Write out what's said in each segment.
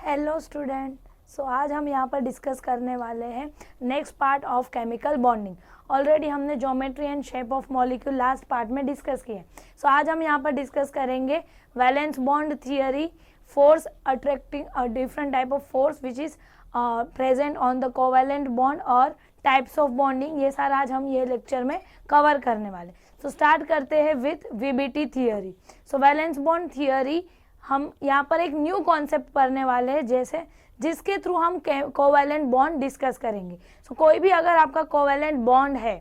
Hello student. आज हम यहाँ पर डिस्कस करने वाले हैं next part of chemical bonding. Already हमने geometry and shape of molecule last part में डिस्कस किया है। आज हम यहाँ पर डिस्कस करेंगे valence bond theory, force attracting a different type of force which is present on the covalent bond और टाइप्स ऑफ बॉन्डिंग। ये सारा आज हम ये लेक्चर में कवर करने वाले। स्टार्ट करते हैं with VBT theory. Valence bond theory हम यहाँ पर एक न्यू कॉन्सेप्ट पढ़ने वाले हैं, जैसे जिसके थ्रू हम कोवैलेंट बॉन्ड डिस्कस करेंगे। कोई भी अगर आपका कोवैलेंट बॉन्ड है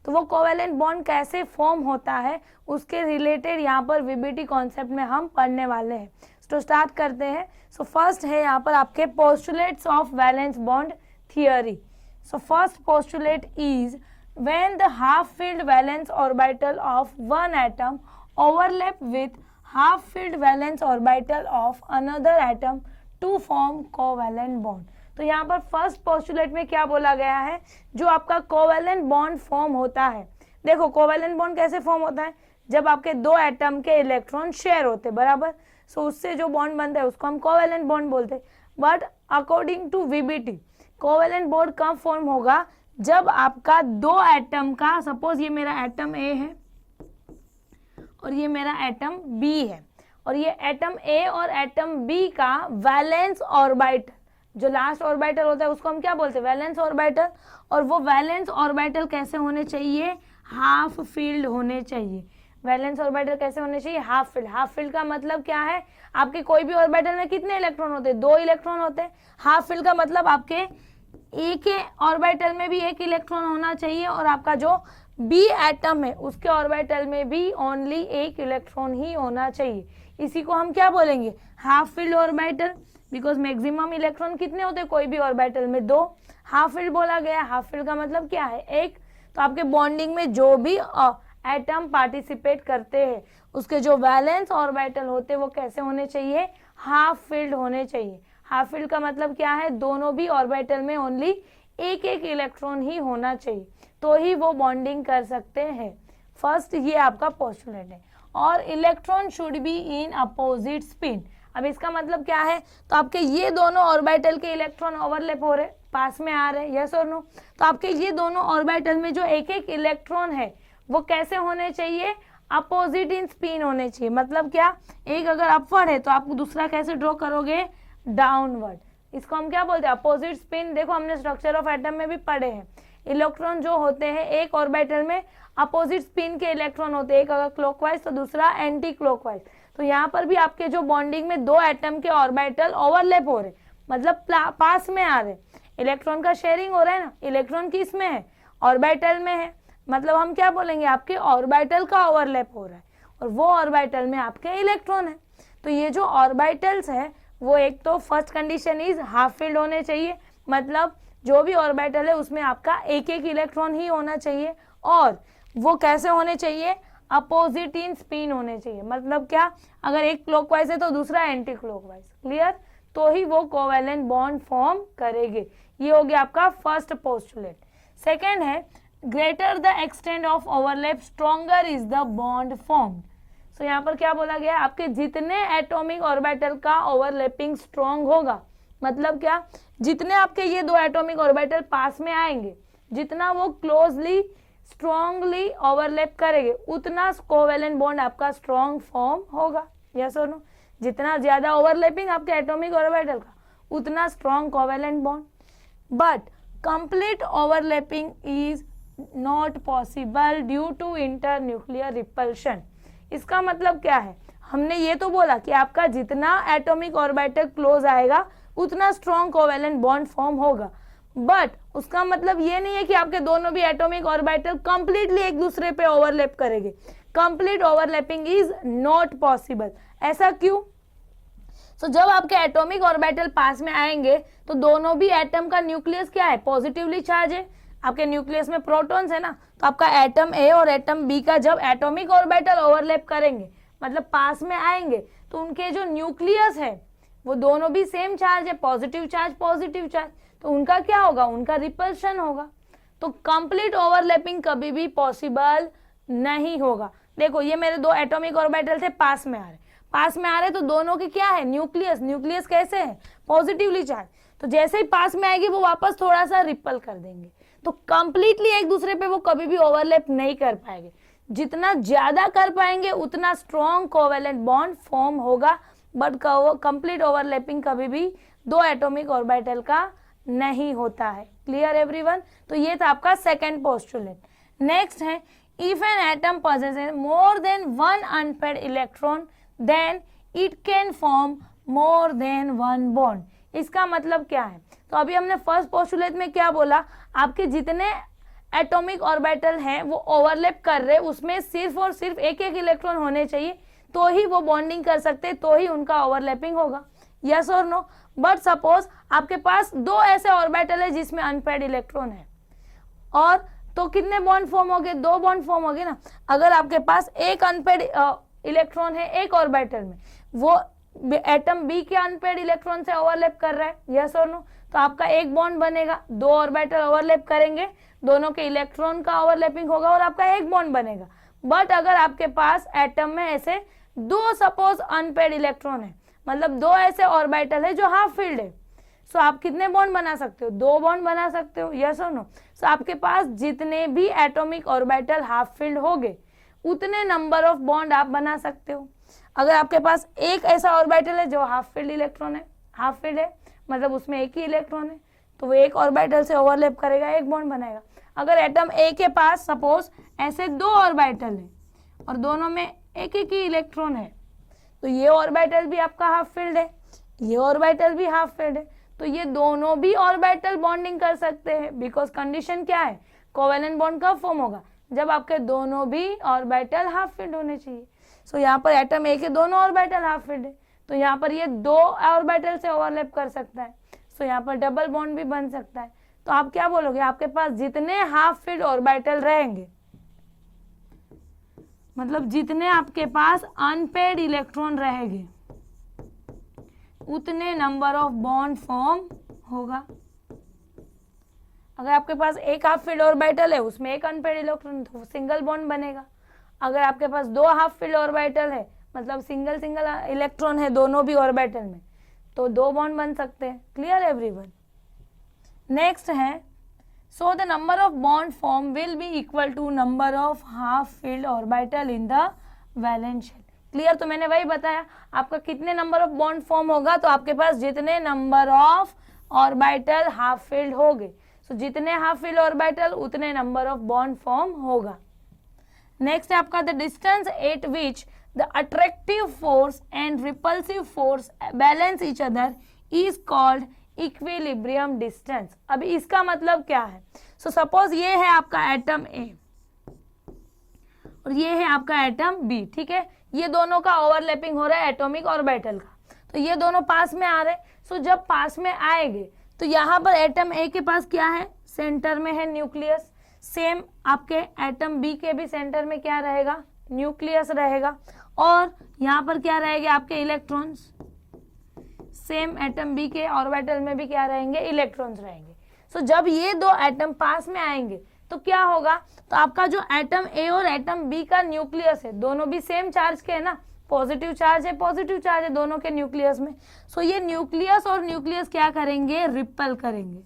तो वो कोवैलेंट बॉन्ड कैसे फॉर्म होता है उसके रिलेटेड यहाँ पर वीबीटी कॉन्सेप्ट में हम पढ़ने वाले हैं। तो स्टार्ट करते हैं। फर्स्ट है यहाँ पर आपके postulates of valence bond theory. First postulate is when the half filled valence orbital of one atom overlap with half filled valence orbital of another atom to form covalent bond। तो यहाँ पर first postulate में क्या बोला गया है, जो आपका कोवैलेंट बॉन्ड फॉर्म होता है। देखो कोवैलेंट बॉन्ड कैसे फॉर्म होता है, जब आपके दो एटम के इलेक्ट्रॉन शेयर होते बराबर। उससे जो बॉन्ड बनता है उसको हम कोवैलेंट बॉन्ड बोलते हैं। But according to VBT covalent bond कब फॉर्म होगा, जब आपका दो एटम का, सपोज ये मेरा एटम ए है और ये मेरा एटम बी है, और ये एटम ए और एटम बी का वैलेंस ऑर्बिटल, जो लास्ट ऑर्बिटल होता है उसको हम क्या बोलते हैं, वैलेंस ऑर्बिटल। और वो वैलेंस ऑर्बिटल कैसे होने चाहिए, हाफ फील्ड होने चाहिए। वैलेंस ऑर्बिटल कैसे होने चाहिए, हाफ फील्ड। हाफ फील्ड का मतलब क्या है, आपके कोई भी ऑर्बिटल में कितने इलेक्ट्रॉन होते हैं, दो इलेक्ट्रॉन होते हैं। हाफ फील्ड का मतलब आपके ए के ऑर्बिटल में भी एक इलेक्ट्रॉन होना चाहिए और आपका जो बी एटम है उसके ऑर्बिटल में भी ओनली एक इलेक्ट्रॉन ही होना चाहिए। इसी को हम क्या बोलेंगे, half filled orbital. Because maximum electron कितने होते हैं कोई भी ऑर्बिटल में, दो। हाफ फील्ड बोला गया, हाफ फील्ड का मतलब क्या है, एक। तो आपके बॉन्डिंग में जो भी एटम पार्टिसिपेट करते हैं उसके जो वैलेंस ऑर्बिटल होते हैं वो कैसे होने चाहिए, हाफ फील्ड होने चाहिए। हाफ फील्ड का मतलब क्या है, दोनों भी ऑर्बिटल में ओनली एक एक इलेक्ट्रॉन ही होना चाहिए, तो ही वो बॉन्डिंग कर सकते हैं। फर्स्ट ये आपका पोस्टुलेट है। और electron should be in opposite spin. अब इसका मतलब क्या है, तो आपके ये दोनों ऑर्बिटल के इलेक्ट्रॉन ओवरलैप हो रहे, पास में आ रहे, यस और नो। तो आपके ये दोनों ऑर्बिटल में जो एक एक इलेक्ट्रॉन है वो कैसे होने चाहिए, अपोजिट इन स्पिन होने चाहिए। मतलब क्या, एक अगर अपवर्ड है तो आप दूसरा कैसे ड्रॉ करोगे, डाउनवर्ड। इसको हम क्या बोलते हैं, अपोजिट स्पिन। देखो हमने स्ट्रक्चर ऑफ एटम में भी पढ़े हैं, इलेक्ट्रॉन जो होते हैं एक ऑर्बिटल में अपोजिट स्पिन के इलेक्ट्रॉन होते हैं, एक अगर क्लॉकवाइज तो दूसरा एंटी क्लॉकवाइज। तो यहाँ पर भी आपके जो बॉन्डिंग में दो एटम के ऑर्बिटल ओवरलैप हो रहे, मतलब पास में आ रहे, इलेक्ट्रॉन का शेयरिंग हो रहा है ना। इलेक्ट्रॉन किस में है, ऑर्बिटल में है, मतलब हम क्या बोलेंगे, आपके ऑर्बिटल का ओवरलैप हो रहा है और वो ऑर्बिटल में आपके इलेक्ट्रॉन है। तो ये जो ऑर्बिटल्स है वो एक तो first condition is half field होने चाहिए, मतलब जो भी ऑर्बिटल है उसमें आपका एक एक इलेक्ट्रॉन ही होना चाहिए, और वो कैसे होने चाहिए, अपोजिट इन स्पिन होने चाहिए। मतलब क्या, अगर एक क्लॉकवाइज है तो दूसरा एंटी क्लॉकवाइज, क्लियर, तो ही वो कोवैलेंट बॉन्ड फॉर्म करेंगे। ये हो गया आपका फर्स्ट पोस्टुलेट। सेकेंड है, greater the extent of overlap stronger is the bond formed. यहाँ पर क्या बोला गया, आपके जितने एटॉमिक ऑर्बिटल का ओवरलैपिंग स्ट्रॉन्ग होगा, मतलब क्या, जितने आपके ये दो एटॉमिक ऑर्बिटल पास में आएंगे, जितना वो क्लोजली स्ट्रॉन्गली ओवरलैप करेंगे उतना कोवैलेंट बॉन्ड आपका स्ट्रॉन्ग फॉर्म होगा, यस और नो। जितना ज्यादा ओवरलैपिंग आपके एटॉमिक ऑर्बिटल का उतना strong covalent bond. But complete overlapping is not possible due to internuclear repulsion. इसका मतलब क्या है, हमने ये तो बोला कि आपका जितना एटॉमिक ऑर्बिटल क्लोज आएगा उतना स्ट्रॉन्ग कोवैलेंट बॉन्ड फॉर्म होगा, बट उसका मतलब ये नहीं है कि आपके दोनों भी एटॉमिक ऑर्बिटल कंप्लीटली एक दूसरे पे ओवरलैप करेंगे। Complete overlapping is not possible. ऐसा क्यों, जब आपके एटॉमिक ऑर्बिटल पास में आएंगे तो दोनों भी एटम का न्यूक्लियस क्या है, पॉजिटिवली चार्ज है। आपके न्यूक्लियस में प्रोटॉन्स है ना, तो आपका एटम ए और एटम बी का जब एटॉमिक ऑर्बिटल ओवरलैप करेंगे, मतलब पास में आएंगे, तो उनके जो न्यूक्लियस है वो दोनों भी सेम चार्ज है, पॉजिटिव चार्ज पॉजिटिव चार्ज, तो उनका क्या होगा, उनका रिपल्शन होगा। तो कंप्लीट ओवरलैपिंग कभी भी पॉसिबल नहीं होगा। देखो ये मेरे दो एटॉमिक ऑर्बिटल थे, पास में आ रहे, पास में आ रहे तो दोनों के क्या है, न्यूक्लियस। न्यूक्लियस कैसे है, पॉजिटिवली चार्ज। तो जैसे ही पास में आएगी वो वापस थोड़ा सा रिपल कर देंगे, तो कंप्लीटली एक दूसरे पे वो कभी भी ओवरलैप नहीं कर पाएंगे। जितना ज्यादा कर पाएंगे उतना स्ट्रॉन्ग कोवेलेंट बॉन्ड फॉर्म होगा, बट कंप्लीट ओवरलैपिंग कभी भी दो एटॉमिक ऑर्बिटल का नहीं होता है। Clear everyone? तो ये था आपका सेकंड पोस्टुलेट। नेक्स्ट है, if an atom possesses more than one unpaired electron then it can form more than one bond। इसका मतलब क्या है? तो अभी हमने फर्स्ट पोस्टुलेट में क्या बोला, आपके जितने एटॉमिक ऑर्बिटल हैं वो ओवरलैप कर रहे, उसमें सिर्फ और सिर्फ एक एक इलेक्ट्रॉन होने चाहिए तो ही वो बॉन्डिंग कर सकते, तो ही उनका ओवरलैपिंग होगा। यस और नो? बट सपोज आपके पास दो ऐसे ऑर्बिटल है जिसमें अनपेयर्ड इलेक्ट्रॉन है, और तो कितने बॉन्ड फॉर्म हो गए, दो बॉन्ड फॉर्म हो गए ना। अगर आपके पास एक अनपेयर्ड इलेक्ट्रॉन है एक ऑर्बिटल में, वो एटम बी के अनपेयर्ड इलेक्ट्रॉन से ओवरलैप कर रहा है, यस और नो, तो आपका एक बॉन्ड बनेगा, दो ऑर्बिटल ओवरलैप करेंगे, दोनों के इलेक्ट्रॉन का ओवरलैपिंग होगा और आपका एक बॉन्ड बनेगा। बट अगर आपके पास एटम में ऐसे दो सपोज अनपेयर्ड इलेक्ट्रॉन है, मतलब दो ऐसे ऑर्बिटल है जो हाफ फील्ड है, सो आप कितने बॉन्ड बना सकते हो, दो बॉन्ड बना सकते हो, यस और नो। सो आपके पास जितने भी एटॉमिक ऑर्बिटल हाफ फील्ड होंगे उतने नंबर ऑफ बॉन्ड आप बना सकते हो। अगर आपके पास एक ऐसा ऑर्बिटल है जो हाफ फील्ड इलेक्ट्रॉन है, हाफ फील्ड है मतलब उसमें एक ही इलेक्ट्रॉन है, तो वो एक ऑर्बिटल से ओवरलैप करेगा, एक बॉन्ड बनाएगा। अगर एटम ए के पास सपोज ऐसे दो ऑर्बिटल है और दोनों में एक एक ही इलेक्ट्रॉन है, तो ये ऑर्बिटल भी आपका हाफ फील्ड है, ये ऑर्बिटल भी हाफ फील्ड है, तो ये दोनों भी ऑर्बिटल बॉन्डिंग कर सकते हैं। बिकॉज कंडीशन क्या है, कोवेलेंट बॉन्ड कब फॉर्म होगा, जब आपके दोनों भी ऑर्बिटल हाफ फील्ड होने चाहिए। सो यहाँ पर एटम ए के दोनों ऑर्बिटल हाफ फील्ड है, तो यहाँ पर ये दो ऑर्बिटल से ओवरलैप कर सकता है, सो यहाँ पर डबल बॉन्ड भी बन सकता है। तो आप क्या बोलोगे, आपके पास जितने हाफ फील्ड ऑर्बिटल रहेंगे, मतलब जितने आपके पास अनपेयर्ड इलेक्ट्रॉन रहेंगे उतने नंबर ऑफ बॉन्ड फॉर्म होगा। अगर आपके पास एक हाफ फील्ड ऑर्बिटल है उसमें एक अनपेयर्ड इलेक्ट्रॉन, तो सिंगल बॉन्ड बनेगा। अगर आपके पास दो हाफ फील्ड ऑर्बिटल है, मतलब सिंगल सिंगल इलेक्ट्रॉन है दोनों भी ऑर्बिटल में, तो दो बॉन्ड बन सकते हैं। Clear everyone? नेक्स्ट है, so the number of bond form will be equal to number of half filled orbital in the valence shell। Clear? तो मैंने वही बताया, आपका कितने नंबर ऑफ बॉन्ड फॉर्म होगा, तो आपके पास जितने number of orbital half field होंगे, सो जितने हाफ फील्ड ऑर्बिटल उतने नंबर ऑफ बॉन्ड फॉर्म होगा। नेक्स्ट है आपका, the distance eight which the attractive force and repulsive force balance each other is called equilibrium distance. अभी इसका मतलब क्या है, सो सपोज ये है आपका एटम ए और ये है आपका एटम बी, ठीक है, ये दोनों का ओवरलैपिंग हो रहा है एटॉमिक ऑर्बिटल का, तो ये दोनों पास में आ रहे, सो जब पास में आएंगे तो यहाँ पर एटम ए के पास क्या है, सेंटर में है न्यूक्लियस, सेम आपके एटम बी के भी सेंटर में क्या रहेगा, न्यूक्लियस रहेगा, और यहाँ पर क्या रहेगा आपके इलेक्ट्रॉन्स, सेम एटम बी के ऑर्बिटल में भी क्या रहेंगे, इलेक्ट्रॉन्स रहेंगे। सो जब ये दो एटम पास में आएंगे तो क्या होगा, तो आपका जो एटम ए और एटम बी का न्यूक्लियस है दोनों भी सेम चार्ज के है ना, पॉजिटिव चार्ज है दोनों के न्यूक्लियस में। सो ये न्यूक्लियस और न्यूक्लियस क्या करेंगे, रिपल करेंगे,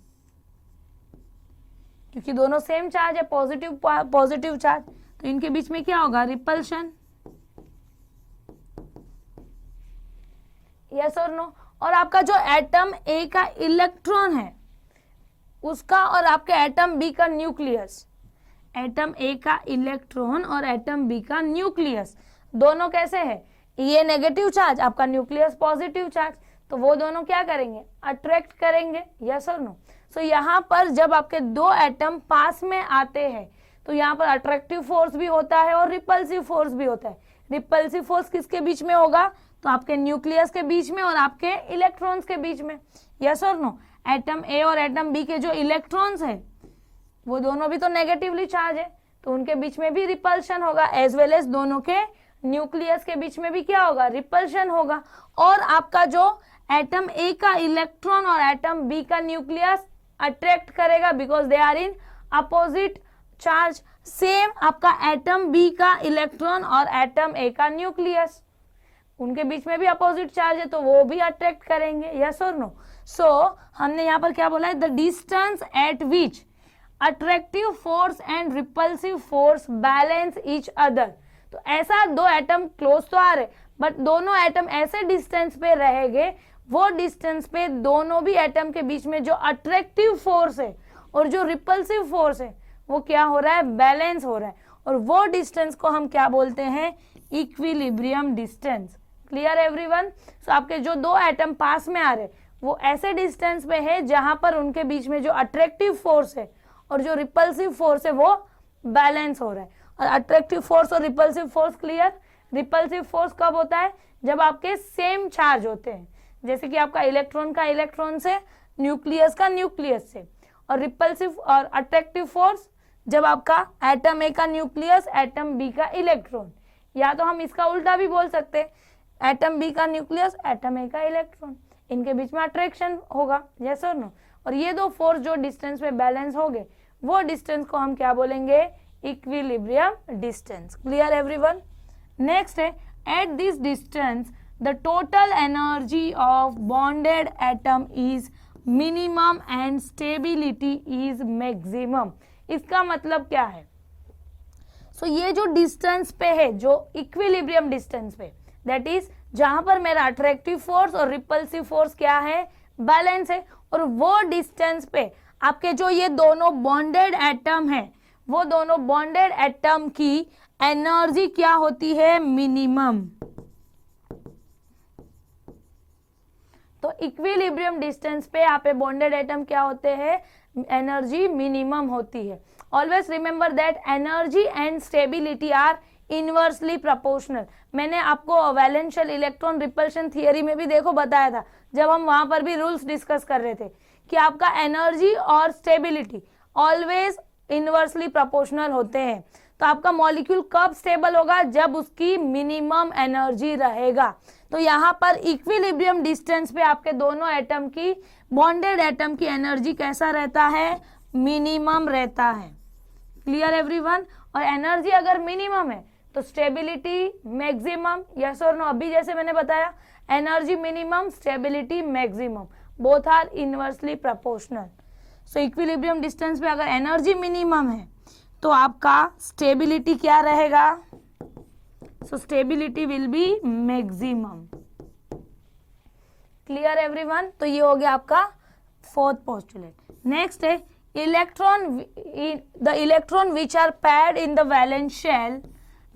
क्योंकि दोनों सेम चार्ज है, पॉजिटिव चार्ज, तो इनके बीच में क्या होगा, रिपल्शन। यस और नो? और आपका जो एटम ए का इलेक्ट्रॉन है उसका और आपके एटम बी का न्यूक्लियस, एटम ए का इलेक्ट्रॉन और एटम बी का न्यूक्लियस दोनों कैसे है, ये नेगेटिव चार्ज, आपका न्यूक्लियस पॉजिटिव चार्ज, तो वो दोनों क्या करेंगे, अट्रैक्ट करेंगे। यस और नो? सो यहाँ पर जब आपके दो एटम पास में आते हैं तो यहाँ पर अट्रैक्टिव फोर्स भी होता है और रिपल्सिव फोर्स भी होता है। रिपल्सिव फोर्स किसके बीच में होगा, तो आपके न्यूक्लियस के बीच में और आपके इलेक्ट्रॉन्स के बीच में। यस और नो? एटम ए और एटम बी के जो इलेक्ट्रॉन्स है वो दोनों भी तो नेगेटिवली चार्ज है, तो उनके बीच में भी रिपल्शन होगा, एज वेल एज दोनों के न्यूक्लियस के बीच में भी क्या होगा, रिपल्शन होगा। और आपका जो एटम ए का इलेक्ट्रॉन और एटम बी का न्यूक्लियस अट्रैक्ट करेगा, because they are in opposite charge. Same आपका एटम बी का इलेक्ट्रॉन और एटम ए का न्यूक्लियस, उनके बीच में भी अपोजिट चार्ज है तो वो भी अट्रैक्ट करेंगे, यस और नो। सो हमने यहाँ पर क्या बोला है, the distance eight which attractive force and repulsive force balance each other. तो ऐसा दो एटम क्लोज तो आ रहे बट दोनों एटम ऐसे डिस्टेंस पे रहेंगे, वो डिस्टेंस पे दोनों भी एटम के बीच में जो अट्रैक्टिव फोर्स है और जो रिपल्सिव फोर्स है वो क्या हो रहा है, बैलेंस हो रहा है। और वो डिस्टेंस को हम क्या बोलते हैं, equilibrium distance. Clear everyone. So आपके जो दो एटम पास में आ रहे वो ऐसे डिस्टेंस पे है जहां पर उनके बीच में जो अट्रैक्टिव फोर्स है और जो रिपल्सिव फोर्स है वो बैलेंस हो रहा है। और अट्रैक्टिव फोर्स और repulsive force, clear. Repulsive force कब होता है, जब आपके सेम चार्ज होते हैं, जैसे कि आपका इलेक्ट्रॉन का इलेक्ट्रॉन से, न्यूक्लियस का न्यूक्लियस से। और रिपल्सिव और अट्रैक्टिव फोर्स जब आपका एटम ए का न्यूक्लियस, एटम बी का इलेक्ट्रॉन, या तो हम इसका उल्टा भी बोल सकते हैं, एटम बी का न्यूक्लियस, एटम ए का इलेक्ट्रॉन, इनके बीच में अट्रैक्शन होगा, यस और नो। और ये दो फोर्स जो डिस्टेंस पे बैलेंस हो गए वो डिस्टेंस को हम क्या बोलेंगे, equilibrium distance. Clear everyone. Next है, at this distance the total energy of bonded atom is minimum and stability is maximum. इसका मतलब क्या है, सो ये जो डिस्टेंस पे है, जो इक्विलिब्रियम डिस्टेंस पे, दैट इज जहां पर मेरा अट्रैक्टिव फोर्स और रिपल्सिव फोर्स क्या है, बैलेंस है। और वो डिस्टेंस पे आपके जो ये दोनों बॉन्डेड एटम है, वो दोनों बॉन्डेड एटम की एनर्जी क्या होती है, मिनिमम। तो इक्विलिब्रियम डिस्टेंस पे यहाँ पे बॉन्डेड एटम क्या होते हैं, एनर्जी मिनिमम होती है। Always remember that energy and stability are inversely proportional. मैंने आपको वैलेंशियल इलेक्ट्रॉन रिपल्शन थियरी में भी देखो बताया था, जब हम वहां पर भी रूल्स डिस्कस कर रहे थे कि आपका एनर्जी और स्टेबिलिटी ऑलवेज इनवर्सली प्रोपोर्शनल होते हैं। तो आपका मॉलिक्यूल कब स्टेबल होगा, जब उसकी मिनिमम एनर्जी रहेगा। तो यहाँ पर इक्विलिब्रियम डिस्टेंस पे आपके दोनों एटम की, बॉन्डेड एटम की एनर्जी कैसा रहता है, मिनिमम रहता है। Clear everyone. और एनर्जी अगर मिनिमम है तो स्टेबिलिटी मैक्सिमम, यस और नो। अभी जैसे मैंने बताया, energy minimum, stability maximum, both are inversely proportional. So equilibrium distance पे अगर एनर्जी मिनिमम है तो आपका स्टेबिलिटी क्या रहेगा, so stability will be maximum. Clear everyone. तो ये हो गया आपका फोर्थ पोस्टुलेट। नेक्स्ट है, the electron which are paired in the valence shell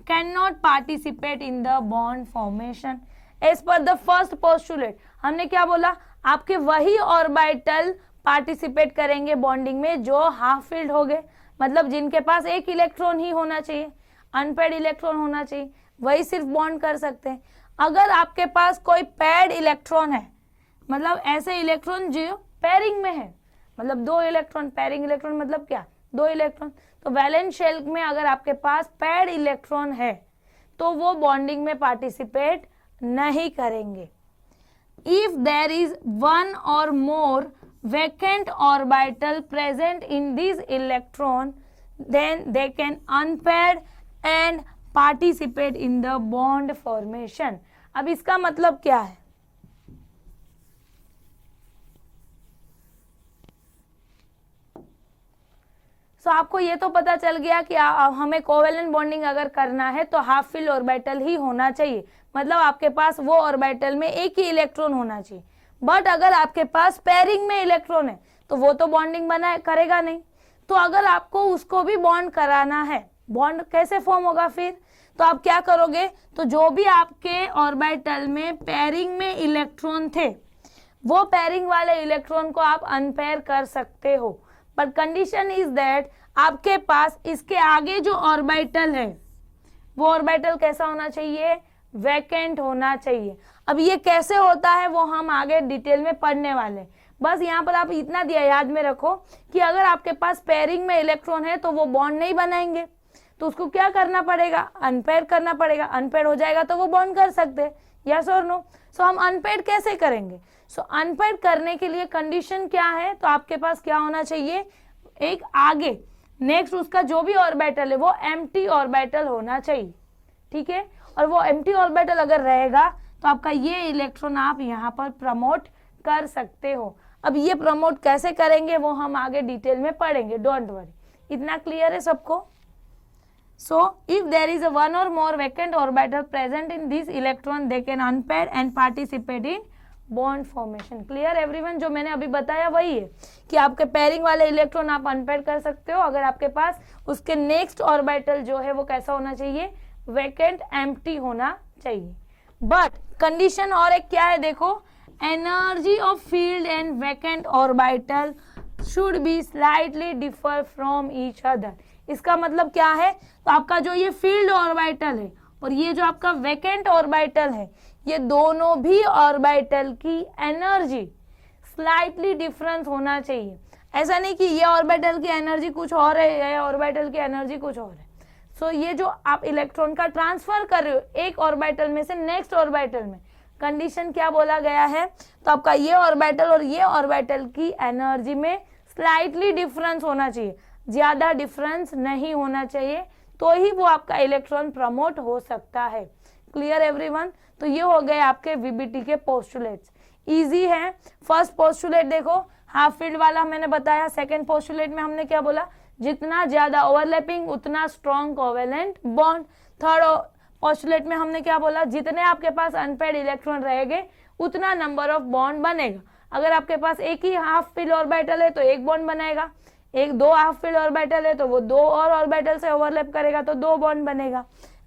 cannot participate in the bond formation as per the first postulate। हमने क्या बोला, आपके वही ऑर्बिटल पार्टिसिपेट करेंगे बॉन्डिंग में जो हाफ फील्ड हो गए, मतलब जिनके पास एक इलेक्ट्रॉन ही होना चाहिए, अनपेड इलेक्ट्रॉन होना चाहिए, वही सिर्फ बॉन्ड कर सकते हैं। अगर आपके पास कोई पेड इलेक्ट्रॉन है, मतलब ऐसे इलेक्ट्रॉन जो पेयरिंग में है, मतलब दो इलेक्ट्रॉन, पेयरिंग इलेक्ट्रॉन मतलब क्या, दो इलेक्ट्रॉन। तो वैलेंस शेल में अगर आपके पास पेड इलेक्ट्रॉन है तो वो बॉन्डिंग में पार्टिसिपेट नहीं करेंगे। इफ देयर इज वन और मोर vacant orbital present in these electron, then they can unpaired and participate in the bond formation। अब इसका मतलब क्या है, सो आपको ये तो पता चल गया कि हमें कोवेलेंट बॉन्डिंग अगर करना है तो हाफ फील्ड ऑर्बिटल ही होना चाहिए, मतलब आपके पास वो ऑर्बिटल में एक ही इलेक्ट्रॉन होना चाहिए। बट अगर आपके पास पेयरिंग में इलेक्ट्रॉन है तो वो तो बॉन्डिंग बना करेगा नहीं। तो अगर आपको उसको भी बॉन्ड कराना है, बॉन्ड कैसे फॉर्म होगा फिर, तो आप क्या करोगे, तो जो भी आपके ऑर्बिटल में पेयरिंग में इलेक्ट्रॉन थे वो पेयरिंग वाले इलेक्ट्रॉन को आप अनपेयर कर सकते हो, बट कंडीशन इज दैट आपके पास इसके आगे जो ऑर्बिटल है वो ऑर्बिटल कैसा होना चाहिए, वैकेंट होना चाहिए। अब ये कैसे होता है वो हम आगे डिटेल में पढ़ने वाले हैं। बस यहाँ पर आप इतना दिया याद में रखो कि अगर आपके पास पेयरिंग में इलेक्ट्रॉन है तो वो बॉन्ड नहीं बनाएंगे, तो उसको क्या करना पड़ेगा, अनपेयर करना पड़ेगा। अनपेयर हो जाएगा तो वो बॉन्ड कर सकते हैं, यस और नो। सो हम अनपेयर कैसे करेंगे, सो अनपेयर करने के लिए कंडीशन क्या है, तो आपके पास क्या होना चाहिए, एक आगे नेक्स्ट उसका जो भी ऑर्बिटल है वो एम्प्टी ऑर्बिटल होना चाहिए, ठीक है। और वो एम्प्टी ऑर्बिटल अगर रहेगा तो आपका ये इलेक्ट्रॉन आप यहाँ पर प्रमोट कर सकते हो। अब ये प्रमोट कैसे करेंगे वो हम आगे डिटेल में पढ़ेंगे, डोंट वरी। इतना क्लियर है सबको? So if there is a one or more vacant orbital present in this electron, they can unpair and participate in bond formation. Clear everyone? जो मैंने अभी बताया वही है कि आपके पेयरिंग वाले इलेक्ट्रॉन आप अनपेयर कर सकते हो अगर आपके पास उसके नेक्स्ट ऑर्बिटल जो है वो कैसा होना चाहिए, वैकेंट, एम्प्टी होना चाहिए। बट कंडीशन और एक क्या है देखो, energy of field and vacant orbital should be slightly differ from each other. इसका मतलब क्या है, तो आपका जो ये फील्ड ऑर्बिटल है और ये जो आपका वैकेंट ऑर्बिटल है, ये दोनों भी ऑर्बिटल की एनर्जी स्लाइटली डिफरेंस होना चाहिए। ऐसा नहीं कि ये ऑर्बिटल की एनर्जी कुछ और है, ये ऑर्बिटल की एनर्जी कुछ और है। सो ये जो आप इलेक्ट्रॉन का ट्रांसफर कर रहे हो एक ऑर्बिटल में से नेक्स्ट ऑर्बिटल में, कंडीशन क्या बोला गया है, तो आपका ये ऑर्बिटल और ये ऑर्बिटल की एनर्जी में स्लाइटली डिफरेंस होना चाहिए, ज्यादा डिफरेंस नहीं होना चाहिए, तो ही वो आपका इलेक्ट्रॉन प्रमोट हो सकता है। Clear everyone? तो ये हो गए आपके वीबीटी के पोस्टुलेट्स। इजी है। फर्स्ट पोस्टुलेट देखो, हाफ फील्ड वाला मैंने बताया। सेकंड पोस्टुलेट में हमने क्या बोला, जितना ज्यादा ओवरलैपिंग उतना strong covalent bond. Third postulate में हमने क्या बोला, जितने आपके पास अनपेयर्ड इलेक्ट्रॉन रहेंगे उतना नंबर ऑफ बॉन्ड बनेगा। अगर आपके पास एक ही हाफ फील्ड ऑर्बिटल है तो एक बॉन्ड बनाएगा, एक दो हाफ फील्ड ऑर्बिटल है तो वो दो और ऑर्बिटल से ओवरलैप करेगा तो दो बॉन्ड बनेगा।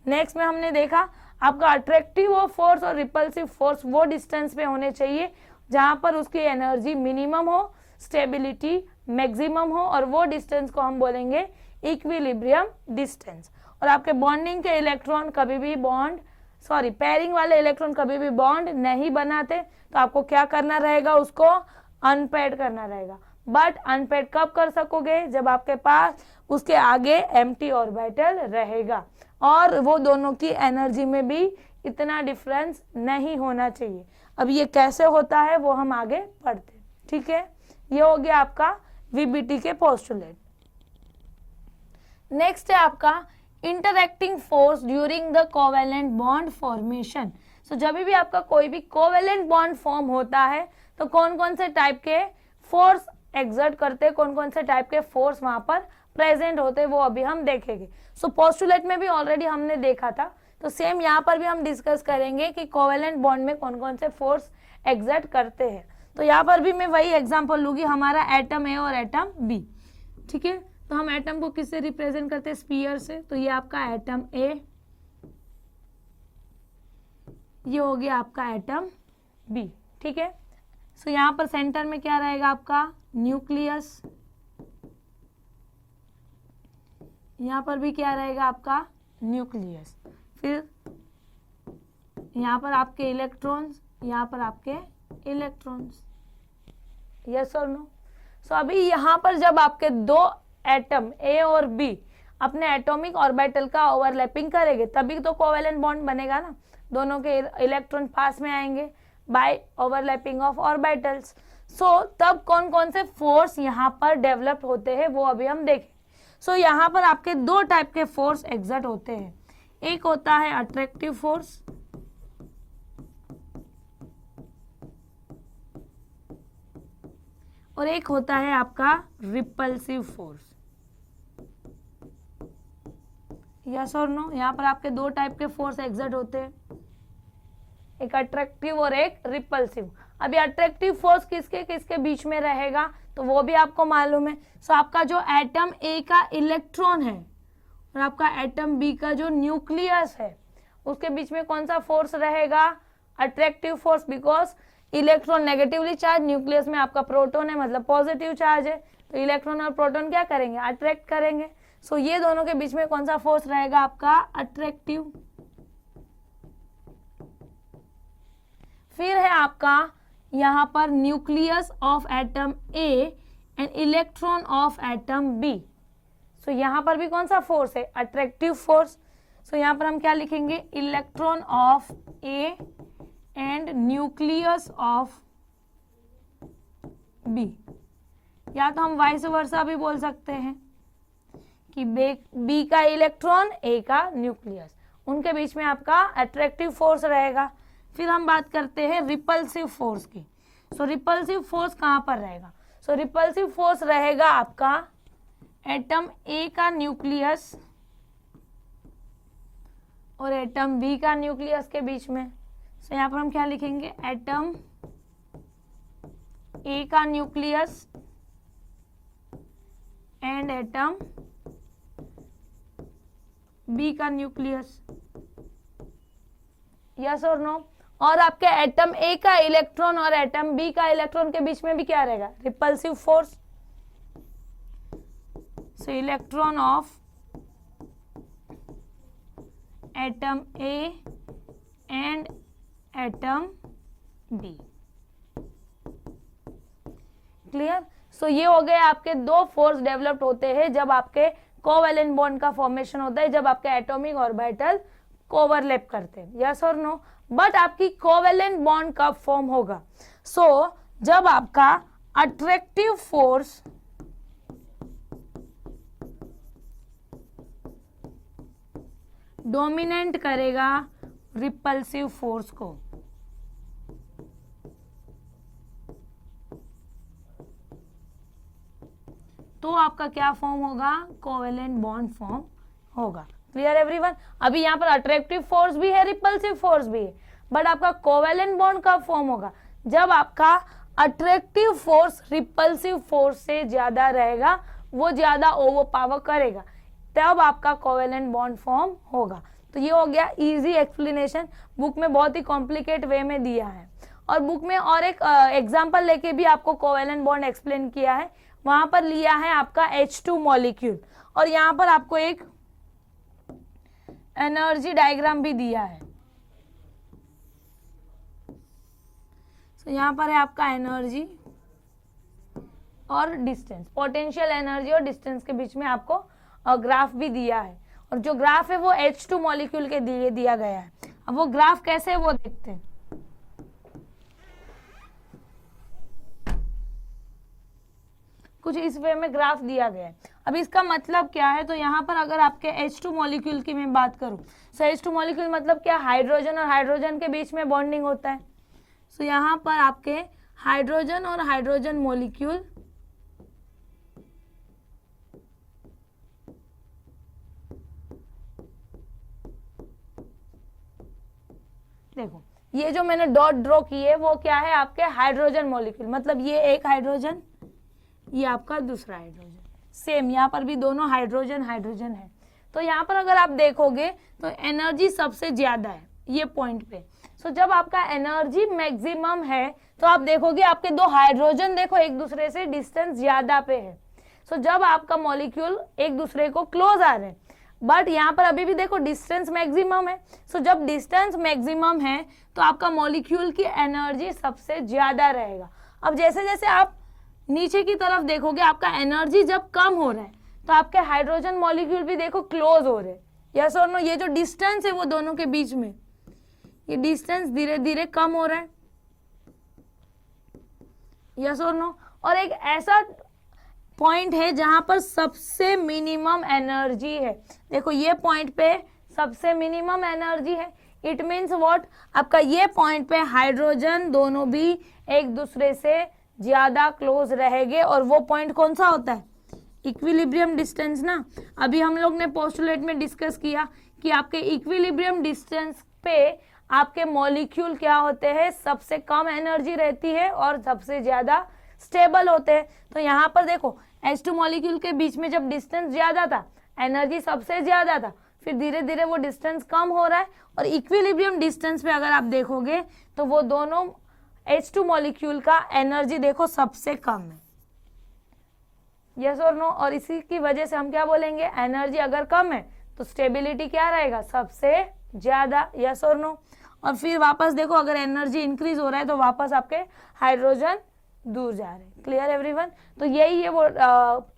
नेक्स्ट में हमने देखा आपका अट्रैक्टिव फोर्स और रिपल्सिव फोर्स वो डिस्टेंस पे होने चाहिए जहां पर उसकी एनर्जी मिनिमम हो, स्टेबिलिटी मैक्सिमम हो, और वो डिस्टेंस को हम बोलेंगे इक्विलिब्रियम डिस्टेंस। और आपके बॉन्डिंग के इलेक्ट्रॉन कभी भी पेयरिंग वाले इलेक्ट्रॉन कभी भी बॉन्ड नहीं बनाते, तो आपको क्या करना रहेगा, उसको अनपेयर्ड करना रहेगा। बट अनपेयर्ड कब कर सकोगे, जब आपके पास उसके आगे एम्प्टी ऑर्बिटल रहेगा और वो दोनों की एनर्जी में भी इतना डिफरेंस नहीं होना चाहिए। अब ये कैसे होता है वो हम आगे पढ़ते हैं, ठीक है। ये हो गया आपका वीबीटी के पोस्टुलेट। नेक्स्ट है आपका interacting force during the covalent bond formation. So जब भी आपका कोई भी कोवेलेंट बॉन्ड फॉर्म होता है तो कौन कौन से टाइप के फोर्स एक्सर्ट करते, कौन कौन से टाइप के फोर्स वहां पर प्रेजेंट होते वो अभी हम देखेंगे। सो पोस्टुलेट में भी ऑलरेडी हमने देखा था, तो सेम यहाँ पर भी हम डिस्कस करेंगे कि कोवेलेंट बॉन्ड में कौन कौन से फोर्स एक्सर्ट करते हैं। तो यहाँ पर भी मैं वही एग्जांपल लूंगी, हमारा एटम ए और एटम बी, ठीक है। तो हम एटम को किससे रिप्रेजेंट करते हैं, स्फीयर से। तो ये आपका एटम ए, ये हो गया आपका एटम बी, ठीक है। सो यहाँ पर सेंटर में क्या रहेगा आपका न्यूक्लियस, यहाँ पर भी क्या रहेगा आपका न्यूक्लियस। फिर यहाँ पर आपके इलेक्ट्रॉन्स, यहाँ पर आपके इलेक्ट्रॉन्स, यस और नो। सो अभी यहाँ पर जब आपके दो एटम ए और बी अपने एटॉमिक ऑर्बिटल का ओवरलैपिंग करेंगे तभी तो कोवेलेंट बॉन्ड बनेगा ना, दोनों के इलेक्ट्रॉन पास में आएंगे बाय ओवरलैपिंग ऑफ ऑर्बिटल्स। सो तब कौन कौन से फोर्स यहाँ पर डेवलप होते हैं वो अभी हम देखें। सो यहाँ पर आपके दो टाइप के फोर्स एक्सर्ट होते हैं, एक होता है अट्रैक्टिव फोर्स और एक होता है आपका रिपल्सिव फोर्स, यस और नो। यहाँ पर आपके दो टाइप के फोर्स एक्सर्ट होते हैं, एक अट्रैक्टिव और एक रिपल्सिव। अभी अट्रैक्टिव फोर्स किसके किसके बीच में रहेगा तो वो भी आपको मालूम है। सो आपका जो एटम ए का इलेक्ट्रॉन है और आपका एटम बी का जो न्यूक्लियस है उसके बीच में कौन सा फोर्स रहेगा, attractive force, because electron negatively charge, nucleus में आपका प्रोटॉन है मतलब पॉजिटिव चार्ज है, तो इलेक्ट्रॉन और प्रोटॉन क्या करेंगे, अट्रैक्ट करेंगे। सो ये दोनों के बीच में कौन सा फोर्स रहेगा आपका अट्रैक्टिव। फिर है आपका यहाँ पर nucleus of atom A and electron of atom B. So यहाँ पर भी कौन सा फोर्स है, अट्रैक्टिव फोर्स। सो यहाँ पर हम क्या लिखेंगे, electron of A and nucleus of B, या तो हम वाइस वर्सा भी बोल सकते हैं कि बी का इलेक्ट्रॉन ए का न्यूक्लियस, उनके बीच में आपका अट्रैक्टिव फोर्स रहेगा। फिर हम बात करते हैं रिपल्सिव फोर्स की। सो रिपल्सिव फोर्स कहाँ पर रहेगा? सो रिपल्सिव फोर्स रहेगा आपका एटम ए का न्यूक्लियस और एटम बी का न्यूक्लियस के बीच में। सो यहाँ पर हम क्या लिखेंगे? एटम ए का न्यूक्लियस एंड एटम बी का न्यूक्लियस। यस और नो? और आपके एटम ए का इलेक्ट्रॉन और एटम बी का इलेक्ट्रॉन के बीच में भी क्या रहेगा? Repulsive force. So electron of atom A and atom B. Clear? So ये हो गए आपके दो फोर्स डेवलप्ड होते हैं जब आपके कोवैलेंट बॉन्ड का फॉर्मेशन होता है, जब आपके एटॉमिक ऑर्बिटल ओवरलैप करते हैं। यस और नो? बट आपकी कोवैलेंट बॉन्ड कब फॉर्म होगा? सो जब आपका अट्रैक्टिव फोर्स डोमिनेट करेगा रिपल्सिव फोर्स को। तो आपका क्या फॉर्म होगा? कोवैलेंट बॉन्ड फॉर्म होगा। Clear everyone? अभी यहाँ पर अट्रैक्टिव फोर्स भी है, रिपल्सिव फोर्स भी है, बट आपका कोवैलेंट बॉन्ड कब फॉर्म होगा? जब आपका अट्रैक्टिव फोर्स रिपल्सिव फोर्स से ज्यादा रहेगा, वो ज्यादा ओवरपावर करेगा, तब आपका कोवैलेंट बॉन्ड फॉर्म होगा। तो ये हो गया इजी एक्सप्लेनेशन। बुक में बहुत ही कॉम्प्लिकेट वे में दिया है, और बुक में और एक एग्जांपल लेके भी आपको कोवैलेंट बॉन्ड एक्सप्लेन किया है। वहां पर लिया है आपका H2 मॉलिक्यूल, और यहाँ पर आपको एक एनर्जी डायग्राम भी दिया है। तो यहाँ पर है आपका एनर्जी और डिस्टेंस, पोटेंशियल एनर्जी और डिस्टेंस के बीच में आपको ग्राफ भी दिया है, और जो ग्राफ है वो H2 मॉलिक्यूल के लिए दिया गया है। अब वो ग्राफ कैसे है वो देखते हैं। कुछ इस वे में ग्राफ दिया गया है। अब इसका मतलब क्या है? तो यहाँ पर अगर आपके H2 मॉलिक्यूल की मैं बात करूं, सो H2 मॉलिक्यूल मतलब क्या? हाइड्रोजन और हाइड्रोजन के बीच में बॉन्डिंग होता है। सो यहाँ पर आपके हाइड्रोजन और हाइड्रोजन मॉलिक्यूल देखो, ये जो मैंने डॉट ड्रॉ की है वो क्या है? आपके हाइड्रोजन मॉलिक्यूल, मतलब ये एक हाइड्रोजन, ये आपका दूसरा हाइड्रोजन। सेम यहाँ पर भी दोनों हाइड्रोजन हाइड्रोजन है। तो यहाँ पर अगर आप देखोगे तो एनर्जी सबसे ज्यादा है ये पॉइंट पे। सो जब आपका एनर्जी मैक्सिमम है तो आप देखोगे आपके दो हाइड्रोजन देखो एक दूसरे से डिस्टेंस ज्यादा पे है। सो जब आपका मॉलिक्यूल एक दूसरे को क्लोज आ रहे हैं, बट यहाँ पर अभी भी देखो डिस्टेंस मैक्सिमम है। सो जब डिस्टेंस मैक्सिमम है तो आपका मॉलिक्यूल की एनर्जी सबसे ज्यादा रहेगा। अब जैसे जैसे आप नीचे की तरफ देखोगे आपका एनर्जी जब कम हो रहा है तो आपके हाइड्रोजन मॉलिक्यूल भी देखो क्लोज हो रहे हैं। यस और नो? ये जो डिस्टेंस है वो दोनों के बीच में, ये डिस्टेंस धीरे धीरे कम हो रहा है। यस और नो? और एक ऐसा पॉइंट है जहां पर सबसे मिनिमम एनर्जी है। देखो ये पॉइंट पे सबसे मिनिमम एनर्जी है। It means what? आपका ये पॉइंट पे हाइड्रोजन दोनों भी एक दूसरे से ज्यादा क्लोज रहेंगे, और वो पॉइंट कौन सा होता है? इक्विलिब्रियम डिस्टेंस ना। अभी हम लोग ने पोस्टुलेट में डिस्कस किया कि आपके इक्विलिब्रियम डिस्टेंस पे आपके मॉलिक्यूल क्या होते हैं? सबसे कम एनर्जी रहती है और सबसे ज्यादा स्टेबल होते हैं। तो यहाँ पर देखो H2 मॉलिक्यूल के बीच में जब डिस्टेंस ज्यादा था, एनर्जी सबसे ज्यादा था, फिर धीरे धीरे वो डिस्टेंस कम हो रहा है, और इक्विलिब्रियम डिस्टेंस पे अगर आप देखोगे तो वो दोनों H2 मॉलिक्यूल का एनर्जी देखो सबसे कम है। यस और नो? और इसी की वजह से हम क्या बोलेंगे? एनर्जी अगर कम है तो स्टेबिलिटी क्या रहेगा? सबसे ज्यादा। यस और नो? और फिर वापस देखो अगर एनर्जी इंक्रीज हो रहा है तो वापस आपके हाइड्रोजन दूर जा रहे हैं। Clear everyone? तो यही है वो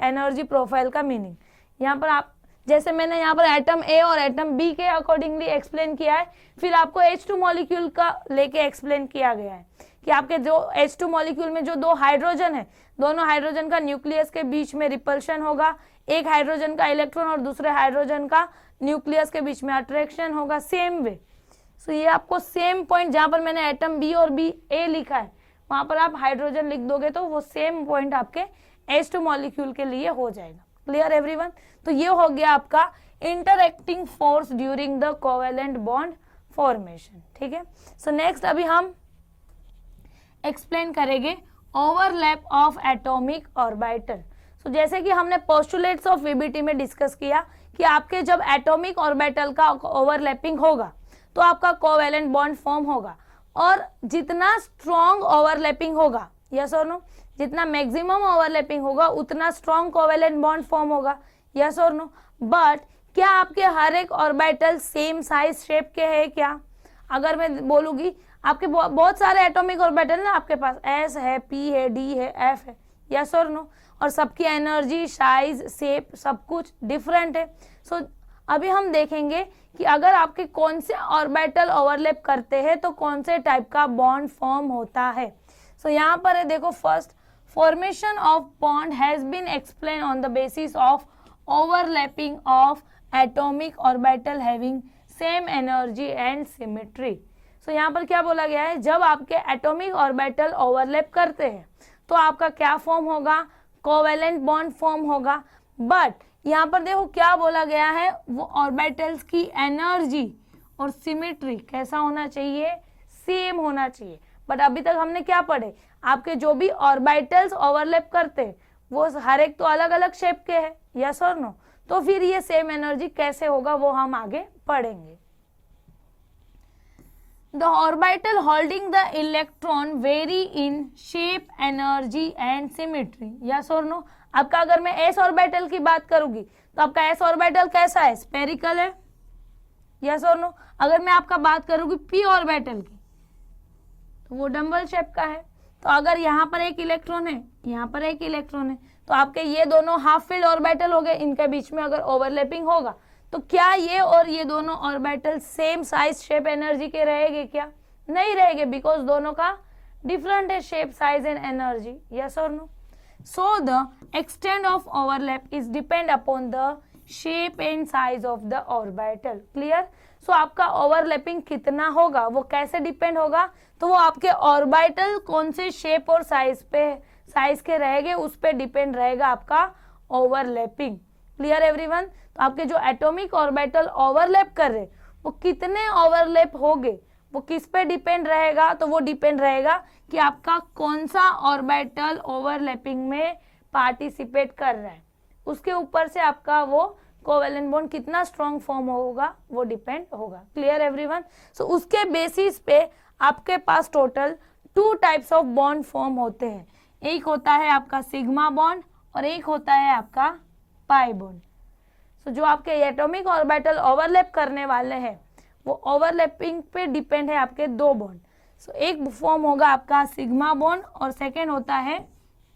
एनर्जी प्रोफाइल का मीनिंग। यहाँ पर आप जैसे मैंने यहाँ पर एटम ए और एटम बी के अकॉर्डिंगली एक्सप्लेन किया है, फिर आपको H2 मॉलिक्यूल का लेके एक्सप्लेन किया गया है कि आपके जो H2 मॉलिक्यूल में जो दो हाइड्रोजन है, दोनों हाइड्रोजन का न्यूक्लियस के बीच में रिपल्शन होगा, एक हाइड्रोजन का इलेक्ट्रॉन और दूसरे हाइड्रोजन का न्यूक्लियस के बीच में अट्रैक्शन होगा। सेम वे सो ये आपको सेम पॉइंट जहां पर मैंने एटम बी और बी ए लिखा है वहां पर आप हाइड्रोजन लिख दोगे तो वो सेम पॉइंट आपके H2 मॉलिक्यूल के लिए हो जाएगा। Clear everyone? तो ये हो गया आपका interacting force during the covalent bond formation. ठीक है, सो नेक्स्ट अभी हम एक्सप्लेन करेंगे ओवरलैप ऑफ एटॉमिक ऑर्बिटल। सो जैसे कि हमने पोस्टुलेट्स ऑफ वीबीटी में डिस्कस किया कि आपके जब एटॉमिक ऑर्बिटल का ओवरलैपिंग होगा तो आपका कोवेलेंट बॉन्ड फॉर्म होगा, और जितना स्ट्रॉन्ग ओवरलैपिंग होगा, यस और नो, जितना मैक्सिमम ओवरलैपिंग होगा उतना स्ट्रॉन्ग कोवेलेंट बॉन्ड फॉर्म होगा, यस और नो। बट क्या आपके हर एक ऑर्बिटल सेम साइज शेप के है क्या? अगर मैं बोलूंगी आपके बहुत सारे एटॉमिक ऑर्बिटल ना आपके पास, एस है, पी है, डी है, एफ है, यस और नो, और सबकी एनर्जी, साइज, शेप सब कुछ डिफरेंट है। सो अभी हम देखेंगे कि अगर आपके कौन से ऑर्बिटल ओवरलैप करते हैं तो कौन से टाइप का बॉन्ड फॉर्म होता है। सो यहाँ पर है देखो, first formation of bond has been explained on the basis of overlapping of atomic orbital having same energy and symmetry। so यहाँ पर क्या बोला गया है, जब आपके एटॉमिक ऑर्बिटल ओवरलैप करते हैं तो आपका क्या फॉर्म होगा, कोवेलेंट बॉन्ड फॉर्म होगा। बट यहाँ पर देखो क्या बोला गया है, वो ऑर्बिटल्स की एनर्जी और सिमेट्री कैसा होना चाहिए, सेम होना चाहिए। बट अभी तक हमने क्या पढ़े, आपके जो भी ऑर्बिटल्स ओवरलैप करते हैं वो हर एक तो अलग अलग शेप के हैं, यस और नो, तो फिर ये सेम एनर्जी कैसे होगा वो हम आगे पढ़ेंगे। The orbital holding the electron very in shape, energy and symmetry, yes और नो। आपका अगर मैं एस ऑर्बिटल की बात करूंगी तो आपका एस ऑर्बिटल कैसा है, स्फेरिकल है, यस और नो। अगर मैं आपका बात करूंगी पी ऑर्बिटल की तो वो डंबल शेप का है। तो अगर यहाँ पर एक इलेक्ट्रॉन है, यहाँ पर एक इलेक्ट्रॉन है, तो आपके ये दोनों हाफ फील्ड ऑर्बिटल हो गए, इनके बीच में अगर ओवरलैपिंग होगा तो क्या ये और ये दोनों orbital same size, shape, energy के रहेंगे क्या? नहीं रहेंगे, बिकॉज दोनों का डिफरेंट है shape, size and energy, yes और no. So the extent of overlap is depend upon the shape and size of the orbital. Clear? So आपका ओवरलैपिंग कितना होगा वो कैसे डिपेंड होगा, तो वो आपके ऑर्बिटल कौन से शेप और साइज के रहेंगे उस पे डिपेंड रहेगा आपका ओवरलैपिंग। Clear everyone? तो आपके जो एटॉमिक ऑर्बिटल ओवरलैप कर रहे वो कितने ओवरलैप होंगे वो किस पे डिपेंड रहेगा, तो वो डिपेंड रहेगा कि आपका कौन सा ऑर्बिटल ओवरलैपिंग में पार्टिसिपेट कर रहा है, उसके ऊपर से आपका वो कोवेलेंट बॉन्ड कितना स्ट्रॉन्ग फॉर्म होगा वो डिपेंड होगा। Clear everyone? सो उसके बेसिस पे आपके पास total 2 types of bond form होते हैं, एक होता है आपका सिग्मा बॉन्ड और एक होता है आपका पाई बॉन्ड। सो जो आपके एटॉमिक ऑर्बिटल ओवरलैप करने वाले हैं वो ओवरलैपिंग पे डिपेंड है आपके 2 बॉन्ड। सो एक फॉर्म होगा आपका सिग्मा बॉन्ड और सेकेंड होता है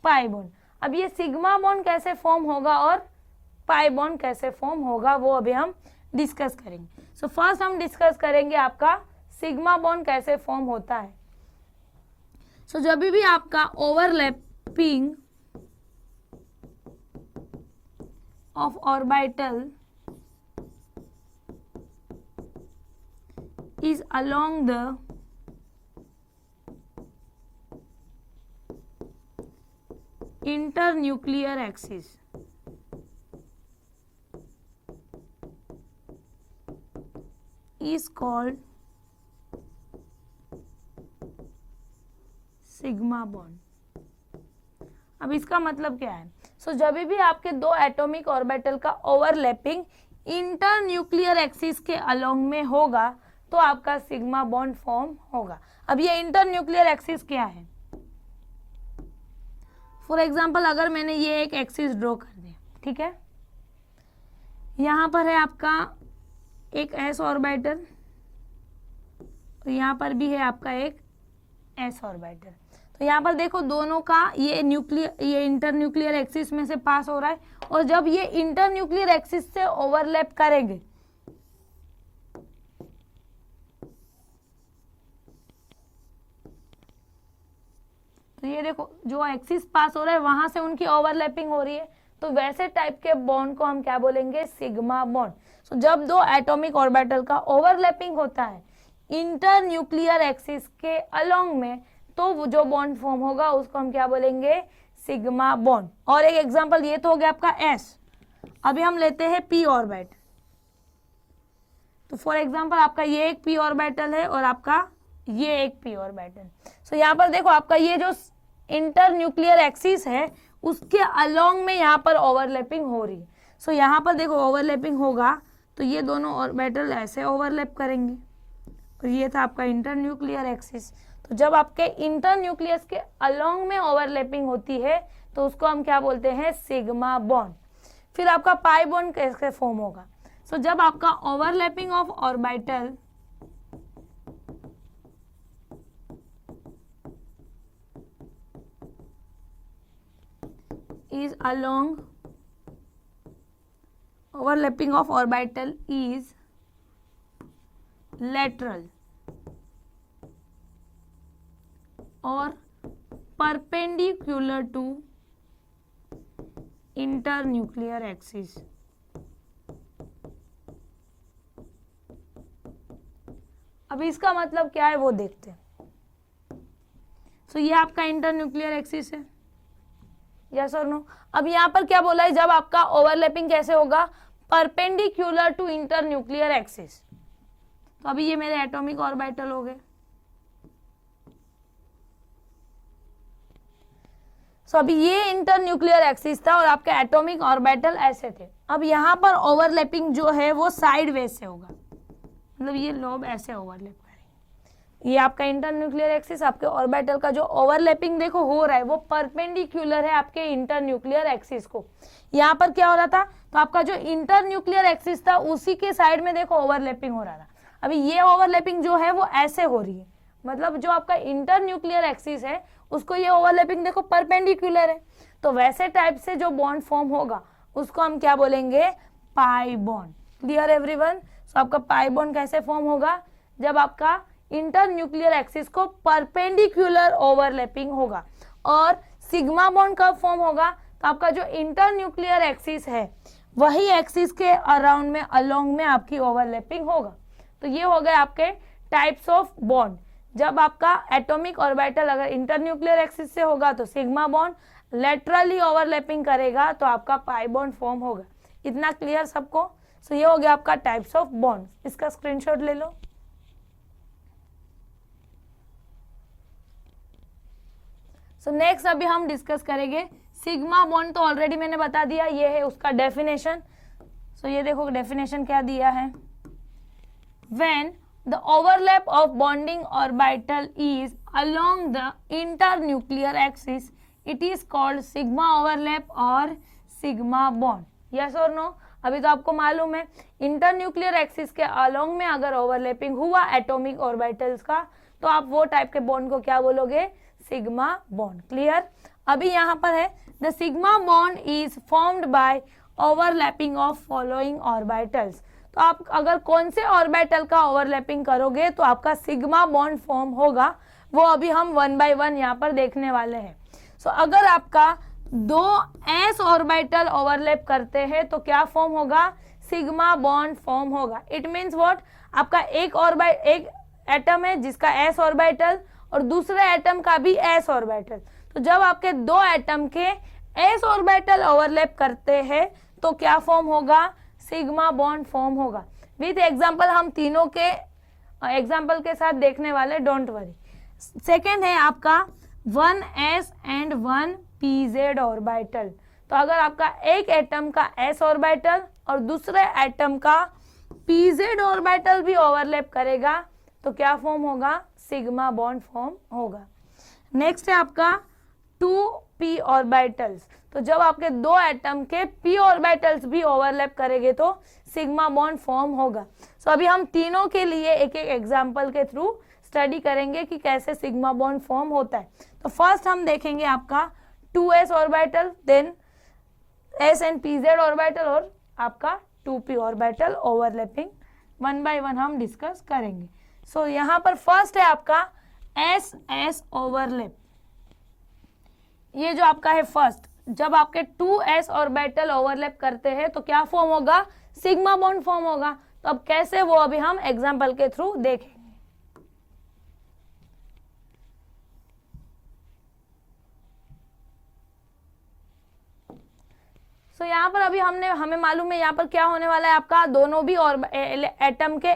पाई बॉन्ड। अब ये सिग्मा बॉन्ड कैसे फॉर्म होगा और पाई बॉन्ड कैसे फॉर्म होगा वो अभी हम डिस्कस करेंगे। सो फर्स्ट हम डिस्कस करेंगे आपका सिग्मा बॉन्ड कैसे फॉर्म होता है। सो जब भी आपका overlapping of orbital is along the internuclear axis is called sigma bond. अब इसका मतलब क्या है, सो जब भी आपके 2 एटॉमिक ऑर्बिटल का ओवरलैपिंग इंटरन्यूक्लियर एक्सिस के अलोंग में होगा तो आपका सिग्मा बॉन्ड फॉर्म होगा। अब ये इंटरन्यूक्लियर एक्सिस क्या है, फॉर एग्जाम्पल अगर मैंने ये एक एक्सिस ड्रॉ कर दिया, ठीक है, यहाँ पर है आपका एक एस ऑर्बिटल और यहाँ पर भी है आपका एक एस ऑर्बिटल। तो यहाँ पर देखो दोनों का ये इंटरन्यूक्लियर एक्सिस में से पास हो रहा है, और जब ये इंटरन्यूक्लियर एक्सिस से ओवरलैप करेंगे तो ये देखो जो एक्सिस पास हो रहा है वहां से उनकी ओवरलैपिंग हो रही है, तो वैसे टाइप के बॉन्ड को हम क्या बोलेंगे, सिग्मा बॉन्ड। सो जब 2 एटॉमिक ऑर्बिटल का ओवरलैपिंग होता है इंटर न्यूक्लियर एक्सिस के अलोंग में, तो वो जो बॉन्ड फॉर्म होगा उसको हम क्या बोलेंगे, सिग्मा बॉन्ड। और एक एग्जांपल ये तो हो गया आपका एस। अभी हम लेते हैं पी ऑर्बिटल। तो फॉर एग्जांपल आपका ये एक पी ऑर्बिटल है और आपका ये एक पी ऑर्बिटल। सो यहाँ पर देखो आपका ये जो इंटर न्यूक्लियर एक्सिस है उसके अलोंग में यहाँ पर ओवरलैपिंग हो रही है। सो यहाँ पर देखो ओवरलैपिंग होगा तो ये दोनों ऑर्बिटल ऐसे ओवरलैप करेंगे और ये था आपका इंटर न्यूक्लियर एक्सिस। तो जब आपके इंटर न्यूक्लियस के अलोंग में ओवरलैपिंग होती है तो उसको हम क्या बोलते हैं, सिग्मा बॉन्ड। फिर आपका पाई बॉन्ड कैसे फॉर्म होगा, सो जब आपका overlapping of orbital is along, overlapping of orbital is lateral or perpendicular to internuclear axis। अब इसका मतलब क्या है वो देखते हैं। सो ये आपका इंटरन्यूक्लियर एक्सिस है, यस और नो। अब यहाँ पर क्या बोला है, जब आपका ओवरलैपिंग कैसे होगा, परपेंडिकुलर टू इंटरन्यूक्लियर एक्सिस। तो अभी ये मेरे एटॉमिक ऑर्बिटल हो गए। सो अभी ये इंटरन्यूक्लियर एक्सिस था और आपके एटॉमिक ऑर्बिटल ऐसे थे। अब यहाँ पर ओवरलैपिंग जो है वो साइडवेज से होगा, मतलब ये लोब ऐसे ओवरलैप करेंगे। ये आपका इंटरन्यूक्लियर एक्सिस, आपके ऑर्बिटल का जो ओवरलैपिंग देखो हो रहा है वो परपेंडिकुलर है आपके इंटरन्यूक्लियर एक्सिस को। यहाँ पर क्या हो रहा था, तो आपका जो इंटरन्यूक्लियर एक्सिस था उसी के साइड में देखो ओवरलैपिंग हो रहा था। अभी ये ओवरलैपिंग जो है वो ऐसे हो रही है, मतलब जो आपका इंटरन्यूक्लियर एक्सिस है उसको ये ओवरलैपिंग देखो परपेंडिकुलर है। तो वैसे टाइप से जो बॉन्ड फॉर्म होगा उसको हम क्या बोलेंगे, pi bond. Clear everyone. So आपका पाई बॉन्ड कैसे फॉर्म होगा, जब आपका इंटरन्यूक्लियर एक्सिस को परपेंडिकुलर ओवरलैपिंग होगा। और सिग्मा बॉन्ड कब फॉर्म होगा, तो आपका जो इंटरन्यूक्लियर एक्सिस है वही एक्सिस के अराउंड में अलोंग में आपकी ओवरलैपिंग होगा। तो ये हो गए आपके टाइप्स ऑफ बॉन्ड। जब आपका एटॉमिक ऑर्बिटल अगर इंटरन्यूक्लियर एक्सिस से होगा तो सिग्मा बॉन्ड, लेटरली ओवरलैपिंग करेगा तो आपका पाई बॉन्ड फॉर्म होगा। इतना क्लियर सबको। सो ये हो गया आपका टाइप्स ऑफ बॉन्ड। इसका स्क्रीनशॉट ले लो। सो नेक्स्ट अभी हम डिस्कस करेंगे सिग्मा बॉन्ड। तो ऑलरेडी मैंने बता दिया, ये है उसका डेफिनेशन। सो ये देखो डेफिनेशन क्या दिया है, when the overlap of bonding orbital is along the internuclear axis it is called sigma overlap और सिग्मा बॉन्ड। यस और नो। अभी तो आपको मालूम है इंटरन्यूक्लियर एक्सिस के अलोंग में अगर ओवरलैपिंग हुआ एटॉमिक ऑर्बिटल्स का तो आप वो टाइप के बॉन्ड को क्या बोलोगे, सिग्मा बॉन्ड। क्लियर। अभी यहाँ पर है the sigma bond is formed by overlapping of following orbitals. तो आप अगर कौन से ऑर्बिटल का ओवरलैपिंग करोगे तो आपका सिग्मा बॉन्ड फॉर्म होगा, वो अभी हम 1 by 1 यहाँ पर देखने वाले हैं। सो अगर आपका 2 s ऑर्बिटल ओवरलैप करते हैं तो क्या फॉर्म होगा, सिग्मा बॉन्ड फॉर्म होगा। इट मीन्स व्हाट, आपका एक एटम है जिसका s ऑर्बिटल और दूसरे एटम का भी s ऑर्बिटल। तो जब आपके 2 एटम के s ऑर्बिटल ओवरलैप करते हैं तो क्या फॉर्म होगा, सिग्मा बॉन्ड फॉर्म होगा। विथ एग्जांपल हम तीनों के एग्जांपल के साथ देखने वाले, डोंट वरी। सेकेंड है आपका 1s एंड 1pz ऑर्बिटल। तो अगर आपका एक एटम का s ऑर्बिटल और दूसरे एटम का pz ऑर्बिटल भी ओवरलैप करेगा तो क्या फॉर्म होगा, सिग्मा बॉन्ड फॉर्म होगा। नेक्स्ट है आपका 2p ऑर्बिटल्स। तो जब आपके 2 एटम के p ऑर्बिटल्स भी ओवरलैप करेंगे तो सिग्मा बॉन्ड फॉर्म होगा। सो अभी हम तीनों के लिए एक एक एग्जांपल के थ्रू स्टडी करेंगे कि कैसे सिग्मा बॉन्ड फॉर्म होता है। तो फर्स्ट हम देखेंगे आपका 2s orbital, then s and pz orbital और आपका 2p ऑर्बिटल ओवरलैपिंग। 1 by 1 हम डिस्कस करेंगे। सो यहाँ पर फर्स्ट है आपका s ओवरलैप। ये जो आपका है फर्स्ट, जब आपके 2s ऑर्बिटल ओवरलैप करते हैं तो क्या फॉर्म होगा, सिग्मा बॉन्ड फॉर्म होगा। तो अब कैसे, वो अभी हम एग्जांपल के थ्रू देखेंगे। सो यहाँ पर अभी हमें मालूम है यहाँ पर क्या होने वाला है, आपका दोनों भी और एटम के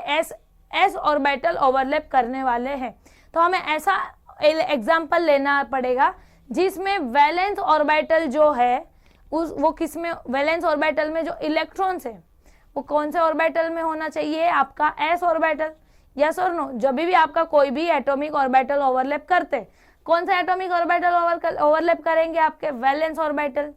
एस ऑर्बिटल ओवरलैप करने वाले हैं। तो हमें ऐसा एग्जाम्पल लेना पड़ेगा जिसमें वैलेंस ऑर्बिटल जो है वो किस में, वैलेंस ऑर्बिटल में जो इलेक्ट्रॉन्स है वो कौन से ऑर्बिटल में होना चाहिए, आपका एस ऑर्बिटल। यस और नो, जब भी आपका कोई भी एटॉमिक ऑर्बिटल ओवरलैप करते, कौन सा एटॉमिक ऑर्बिटल ओवरलैप करेंगे, आपके वैलेंस ऑर्बिटल।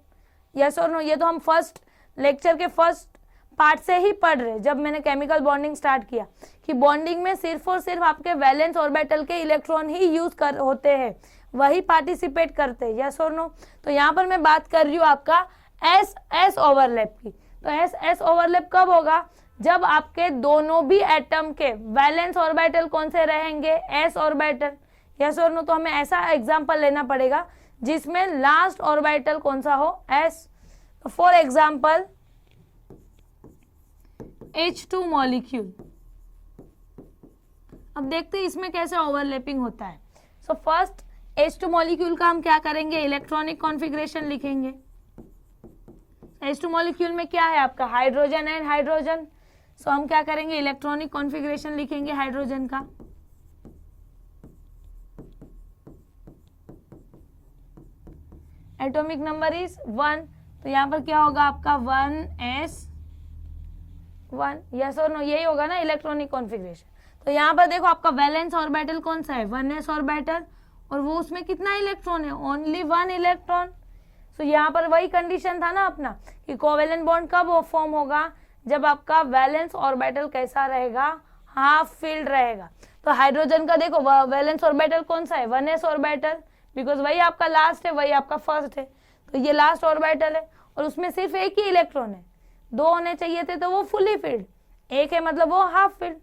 यस और नो, ये तो हम फर्स्ट लेक्चर के फर्स्ट पार्ट से ही पढ़ रहे, जब मैंने केमिकल बॉन्डिंग स्टार्ट किया कि बॉन्डिंग में सिर्फ और सिर्फ आपके वैलेंस ऑर्बिटल के इलेक्ट्रॉन ही यूज होते हैं, वही पार्टिसिपेट करते हैं। यस और नो, तो यहाँ पर मैं बात कर रही हूँ आपका एस एस ओवरलैप की। तो एस एस ओवरलैप कब होगा, जब आपके दोनों भी एटम के वैलेंस ऑर्बिटल कौन से रहेंगे, एस ऑर्बिटल। यस और नो, तो हमें ऐसा एग्जांपल लेना पड़ेगा जिसमें लास्ट ऑर्बिटल कौन सा हो, एस। तो फॉर एग्जांपल H2 मॉलिक्यूल। अब देखते हैं इसमें कैसे ओवरलैपिंग होता है। सो फर्स्ट H2 मॉलिक्यूल का हम क्या करेंगे, इलेक्ट्रॉनिक कॉन्फ़िगरेशन लिखेंगे। H2 मॉलिक्यूल में क्या है आपका, हाइड्रोजन एंड हाइड्रोजन। सो हम क्या करेंगे, इलेक्ट्रॉनिक कॉन्फ़िगरेशन लिखेंगे हाइड्रोजन का। एटॉमिक नंबर इज 1, तो यहाँ पर क्या होगा आपका 1s1। यस और नो, यही होगा ना इलेक्ट्रॉनिक कॉन्फ़िगरेशन। तो यहाँ पर देखो आपका वैलेंस ऑर्बिटल कौन सा है, 1s ऑर्बिटल, और वो उसमें कितना इलेक्ट्रॉन है, ओनली 1 इलेक्ट्रॉन। तो यहाँ पर वही कंडीशन था ना अपना कि कोवेलेंट बॉन्ड कब फॉर्म होगा, जब आपका वैलेंस ऑर्बिटल कैसा रहेगा, हाफ फिल्ड रहेगा। तो हाइड्रोजन का देखो वैलेंस ऑर्बिटल कौन सा है, 1s ऑर्बिटल, बिकॉज वही आपका लास्ट है, वही आपका फर्स्ट है। तो ये लास्ट ऑर्बिटल है और उसमें सिर्फ एक ही इलेक्ट्रॉन है, 2 होने चाहिए थे तो वो फुली फिल्ड, एक है मतलब वो हाफ फिल्ड।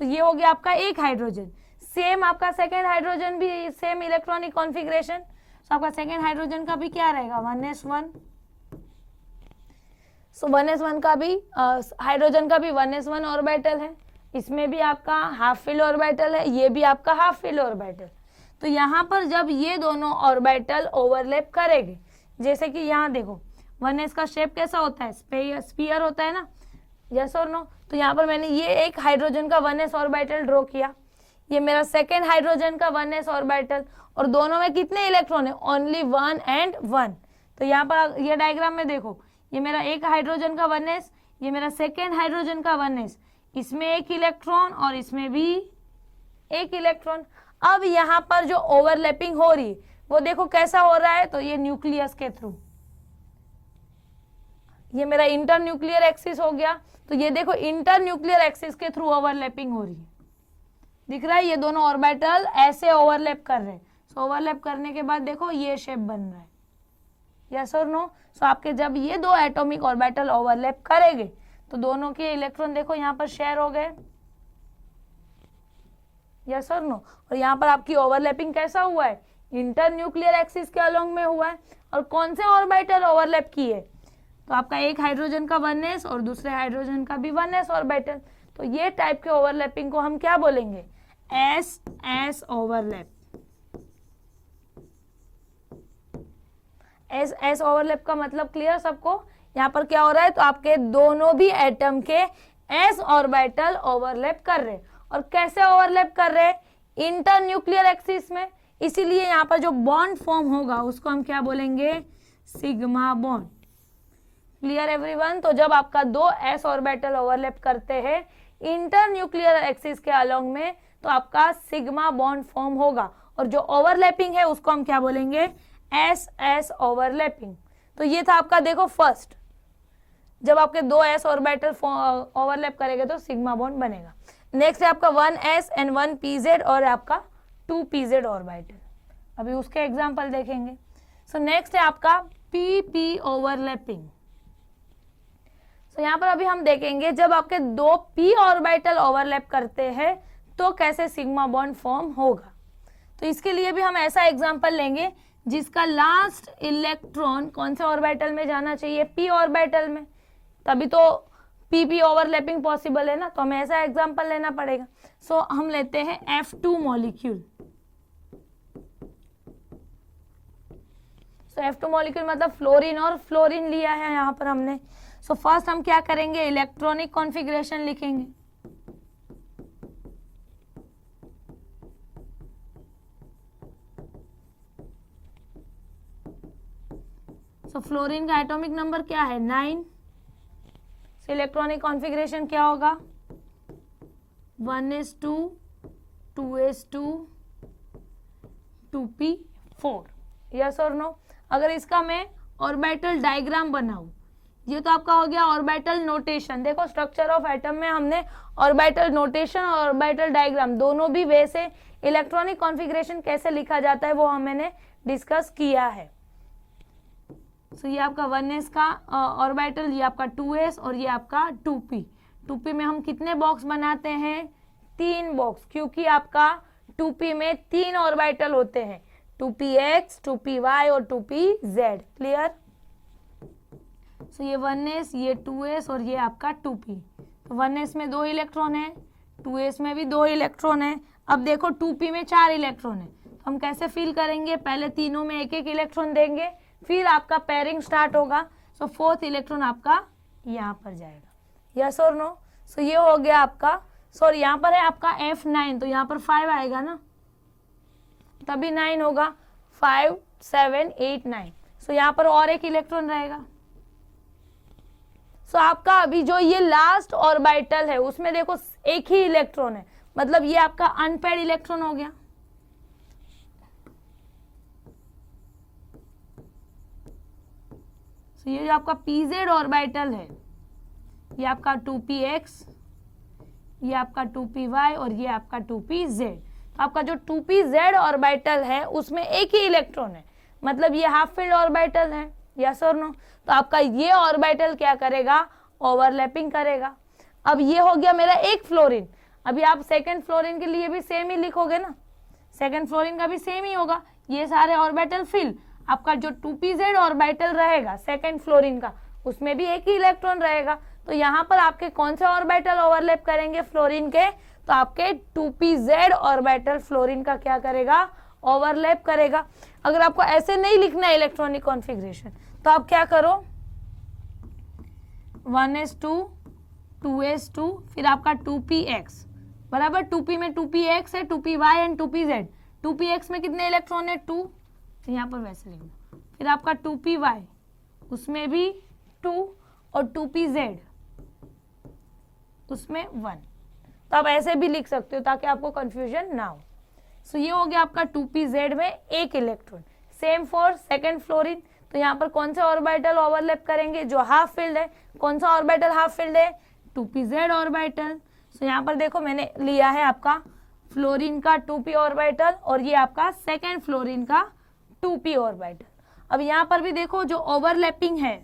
तो ये हो गया आपका एक हाइड्रोजन। सेम आपका सेकेंड हाइड्रोजन भी सेम इलेक्ट्रॉनिक कॉन्फ़िगरेशन। तो आपका सेकेंड हाइड्रोजन का भी क्या रहेगा, 1s1। सो 1s1 का भी हाइड्रोजन का भी 1s1 ऑर्बिटल है, इसमें भी आपका हाफ फिल्ड ऑर्बिटल है, ये भी आपका हाफ फिल्ड ऑर्बिटल। तो यहाँ पर जब ये दोनों ऑर्बिटल ओवरलैप करेंगे, जैसे कि यहाँ देखो 1s का शेप कैसा होता है, स्फीयर होता है ना, यस और नो। तो यहाँ पर मैंने ये एक हाइड्रोजन का 1s ऑर्बिटल ड्रॉ किया, ये मेरा सेकेंड हाइड्रोजन का 1s ऑर्बिटल, और दोनों में कितने इलेक्ट्रॉन है, ओनली 1 and 1। तो यहाँ पर ये डायग्राम में देखो, ये मेरा एक हाइड्रोजन का 1s, ये मेरा सेकेंड हाइड्रोजन का 1s, इसमें एक इलेक्ट्रॉन और इसमें भी एक इलेक्ट्रॉन। अब यहाँ पर जो ओवरलैपिंग हो रही है वो देखो कैसा हो रहा है, तो ये न्यूक्लियस के थ्रू, ये मेरा इंटर न्यूक्लियर एक्सिस हो गया। तो ये देखो इंटर न्यूक्लियर एक्सिस के थ्रू ओवरलैपिंग हो रही है, दिख रहा है, ये दोनों ऑर्बिटल ऐसे ओवरलैप कर रहे हैं। सो ओवरलैप करने के बाद देखो ये शेप बन रहा है, यस और नो। सो आपके जब ये दो एटॉमिक ऑर्बिटल ओवरलैप करेंगे तो दोनों के इलेक्ट्रॉन देखो यहाँ पर शेयर हो गए, यस और नो। और यहाँ पर आपकी ओवरलैपिंग कैसा हुआ है, इंटर न्यूक्लियर एक्सिस के अलोंग में हुआ है। और कौन से ऑर्बिटल ओवरलैप किए, तो आपका एक हाइड्रोजन का 1s और दूसरे हाइड्रोजन का भी 1s ऑर्बिटल। तो ये टाइप के ओवरलैपिंग को हम क्या बोलेंगे, S S overlap. S S overlap का मतलब क्लियर सबको, यहाँ पर क्या हो रहा है, तो आपके दोनों भी एटम के एस ऑर्बिटल ओवरलैप कर रहे हैं। और कैसे ओवरलैप कर रहे हैं, इंटर न्यूक्लियर एक्सिस में। इसीलिए यहाँ पर जो बॉन्ड फॉर्म होगा उसको हम क्या बोलेंगे, सिग्मा बॉन्ड। Clear everyone. तो जब आपका दो एस ऑर्बिटल ओवरलैप करते हैं इंटर न्यूक्लियर एक्सिस के अलोंग में, तो आपका सिग्मा बॉन्ड फॉर्म होगा। और जो ओवरलैपिंग है उसको हम क्या बोलेंगे, एस एस ओवरलैपिंग। तो ये था आपका देखो फर्स्ट, जब आपके दो एस ऑर्बिटल ओवरलैप करेंगे तो सिग्मा बॉन्ड बनेगा। नेक्स्ट है आपका 1s एंड 1pz और आपका 2pz ऑर्बिटल। अभी उसके एग्जांपल देखेंगे। सो नेक्स्ट है आपका pp ओवरलैपिंग। सो यहाँ पर अभी हम देखेंगे जब आपके दो p ऑर्बिटल ओवरलैप करते हैं तो कैसे सिग्मा बॉन्ड फॉर्म होगा। तो इसके लिए भी हम ऐसा एग्जांपल लेंगे जिसका लास्ट इलेक्ट्रॉन कौन से ऑर्बिटल में जाना चाहिए, p ऑर्बिटल में, तभी तो pp ओवरलैपिंग पॉसिबल है ना। तो हमें ऐसा एग्जांपल लेना पड़ेगा। सो हम लेते हैं F2 मॉलिक्यूल। सो F2 मॉलिक्यूल मतलब फ्लोरीन और फ्लोरीन लिया है यहाँ पर हमने। सो फर्स्ट हम क्या करेंगे, इलेक्ट्रॉनिक कॉन्फ़िगरेशन लिखेंगे। सो फ्लोरीन का एटॉमिक नंबर क्या है 9। सो इलेक्ट्रॉनिक कॉन्फ़िगरेशन क्या होगा 1s2 2s2 2p4, यस और नो। अगर इसका मैं ऑर्बिटल डायग्राम बनाऊं, ये तो आपका हो गया ऑर्बिटल नोटेशन। देखो स्ट्रक्चर ऑफ एटम में हमने ऑर्बिटल नोटेशन और ऑर्बिटल डायग्राम दोनों भी वैसे इलेक्ट्रॉनिक कॉन्फ़िगरेशन कैसे लिखा जाता है वो हमने डिस्कस किया है। सो ये आपका 1s का ऑर्बिटल, ये आपका 2s और ये आपका 2p। 2p में हम कितने बॉक्स बनाते हैं 3 बॉक्स, क्योंकि आपका 2p में 3 ऑर्बिटल होते हैं 2px 2py और 2pz। क्लियर। सो ये 1s ये 2s और ये आपका 2p। तो 1s में 2 इलेक्ट्रॉन है, 2s में भी 2 इलेक्ट्रॉन है। अब देखो 2p में 4 इलेक्ट्रॉन है, तो हम कैसे फिल करेंगे, पहले तीनों में एक एक इलेक्ट्रॉन देंगे, फिर आपका पेयरिंग स्टार्ट होगा। सो 4th इलेक्ट्रॉन आपका यहाँ पर जाएगा, यस और नो। सो ये हो गया आपका, सॉरी यहाँ पर है आपका F9, तो यहाँ पर 5 आएगा ना, तभी 9 होगा, 5 7 8 9। सो यहाँ पर और एक इलेक्ट्रॉन रहेगा। सो आपका अभी जो ये लास्ट ऑर्बिटल है उसमें देखो एक ही इलेक्ट्रॉन है, मतलब ये आपका अनपेयर्ड इलेक्ट्रॉन हो गया। तो ये जो आपका pz ऑर्बिटल है, ये आपका 2px, ये आपका 2py और ये आपका 2pz। तो आपका जो 2pz ऑर्बिटल है उसमें एक ही इलेक्ट्रॉन है, मतलब ये हाफ फील्ड ऑर्बिटल है, यस और नो। तो आपका ये ऑर्बिटल क्या करेगा, ओवरलैपिंग करेगा। अब ये हो गया मेरा एक फ्लोरीन। अभी आप सेकंड फ्लोरीन के लिए भी सेम ही लिखोगे ना, सेकंड फ्लोरीन का भी सेम ही होगा, ये सारे ऑर्बिटल फिल। आपका जो 2pz ऑर्बिटल रहेगा सेकंड फ्लोरीन का, उसमें भी एक ही इलेक्ट्रॉन रहेगा। तो यहाँ पर आपके कौन से ऑर्बिटल ओवरलैप करेंगे फ्लोरीन के, तो आपके 2pz ऑर्बिटल फ्लोरीन का क्या करेगा, ओवरलैप करेगा। अगर आपको ऐसे नहीं लिखना है इलेक्ट्रॉनिक कॉन्फ़िगरेशन, तो आप क्या करो 1s2 2s2 फिर आपका 2px बराबर, 2p में 2px है, 2py एंड 2pz। 2px में कितने इलेक्ट्रॉन है 2, तो यहाँ पर वैसे लिखना। फिर आपका 2py उसमें भी 2 और 2pz उसमें 1। तो आप ऐसे भी लिख सकते हो ताकि आपको कंफ्यूजन ना हो। सो ये हो गया आपका 2pz में एक electron. Same for second fluorine, तो यहाँ पर कौन से ऑर्बिटल ओवरलैप करेंगे, जो हाफ फील्ड है। कौन सा ऑर्बिटल हाफ फील्ड है, 2pz ऑर्बिटल। सो यहाँ पर देखो मैंने लिया है आपका फ्लोरीन का 2p ऑर्बिटल और ये आपका सेकंड फ्लोरीन का 2p ऑर्बिटल। अब यहाँ पर भी देखो जो ओवरलैपिंग है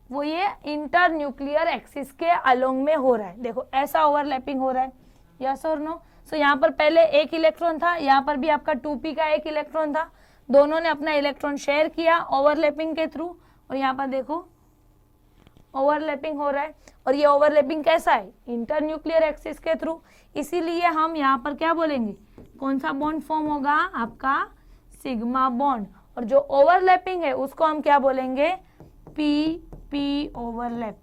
वो ये इंटर न्यूक्लियर एक्सिस के अलोंग में हो रहा है। देखो ऐसा ओवरलैपिंग हो रहा है, यस और नो। सो यहाँ पर पहले एक इलेक्ट्रॉन था, यहाँ पर भी आपका 2p का एक इलेक्ट्रॉन था, दोनों ने अपना इलेक्ट्रॉन शेयर किया ओवरलैपिंग के थ्रू, और यहाँ पर देखो ओवरलैपिंग हो रहा है। और ये ओवरलैपिंग कैसा है, इंटर न्यूक्लियर एक्सिस के थ्रू। इसीलिए हम यहाँ पर क्या बोलेंगे, कौन सा बॉन्ड फॉर्म होगा, आपका सिग्मा बॉन्ड। और जो ओवरलैपिंग है उसको हम क्या बोलेंगे, p ओवरलैप।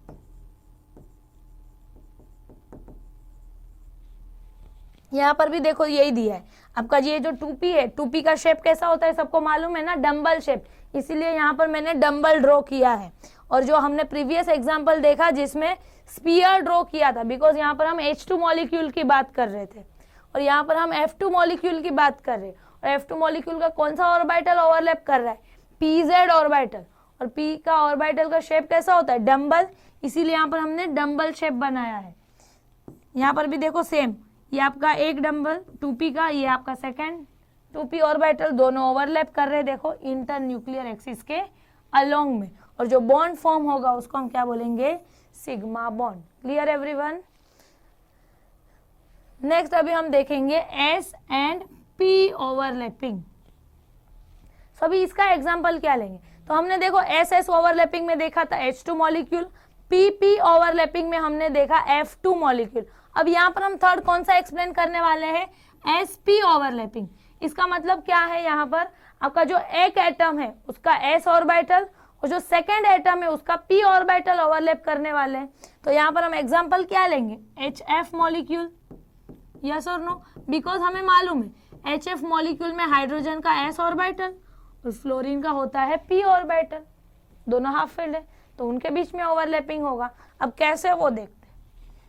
यहाँ पर भी देखो यही दिया है आपका, ये जो 2p है, 2p का शेप कैसा होता है सबको मालूम है ना, डम्बल शेप। इसीलिए यहाँ पर मैंने डम्बल ड्रॉ किया है। और जो हमने प्रीवियस एग्जांपल देखा जिसमें स्पीयर ड्रॉ किया था, बिकॉज यहाँ पर हम H2 मॉलिक्यूल की बात कर रहे थे और यहाँ पर हम F2 मॉलिक्यूल की बात कर रहे हैं। और F2 मॉलिक्यूल का कौन सा ऑर्बिटल ओवरलैप कर रहा है, pz ऑर्बिटल। और p का ऑर्बिटल का शेप कैसा होता है, डम्बल। इसीलिए यहाँ पर हमने डम्बल शेप बनाया है। यहाँ पर भी देखो सेम, ये आपका एक डम्बल 2p का, ये आपका सेकंड 2p ऑर्बिटल, दोनों ओवरलैप कर रहे हैं देखो इंटर न्यूक्लियर एक्सिस के अलोंग में। और जो बॉन्ड फॉर्म होगा उसको हम क्या बोलेंगे, sigma bond. Clear everyone. Next अभी हम देखेंगे s एंड p ओवरलैपिंग। अभी इसका एग्जांपल क्या लेंगे, तो हमने देखो s ओवरलैपिंग में देखा था H2 मॉलिक्यूल, p ओवरलैपिंग में हमने देखा F2 मॉलिक्यूल। अब यहाँ पर हम थर्ड कौन सा एक्सप्लेन करने वाले हैं, sp ओवरलैपिंग। इसका मतलब क्या है, यहाँ पर आपका जो एक एटम है उसका s ऑर्बिटल और जो सेकेंड एटम है उसका p ऑर्बिटल ओवरलैप करने वाले हैं। तो यहाँ पर हम एग्जांपल क्या लेंगे, HF मॉलिक्यूल, यस और नो, बिकॉज हमें मालूम है HF मॉलिक्यूल में हाइड्रोजन का s ऑर्बिटल और फ्लोरीन का होता है p ऑर्बिटल, दोनों हाफ फील्ड है तो उनके बीच में ओवरलैपिंग होगा। अब कैसे वो देखते हैं।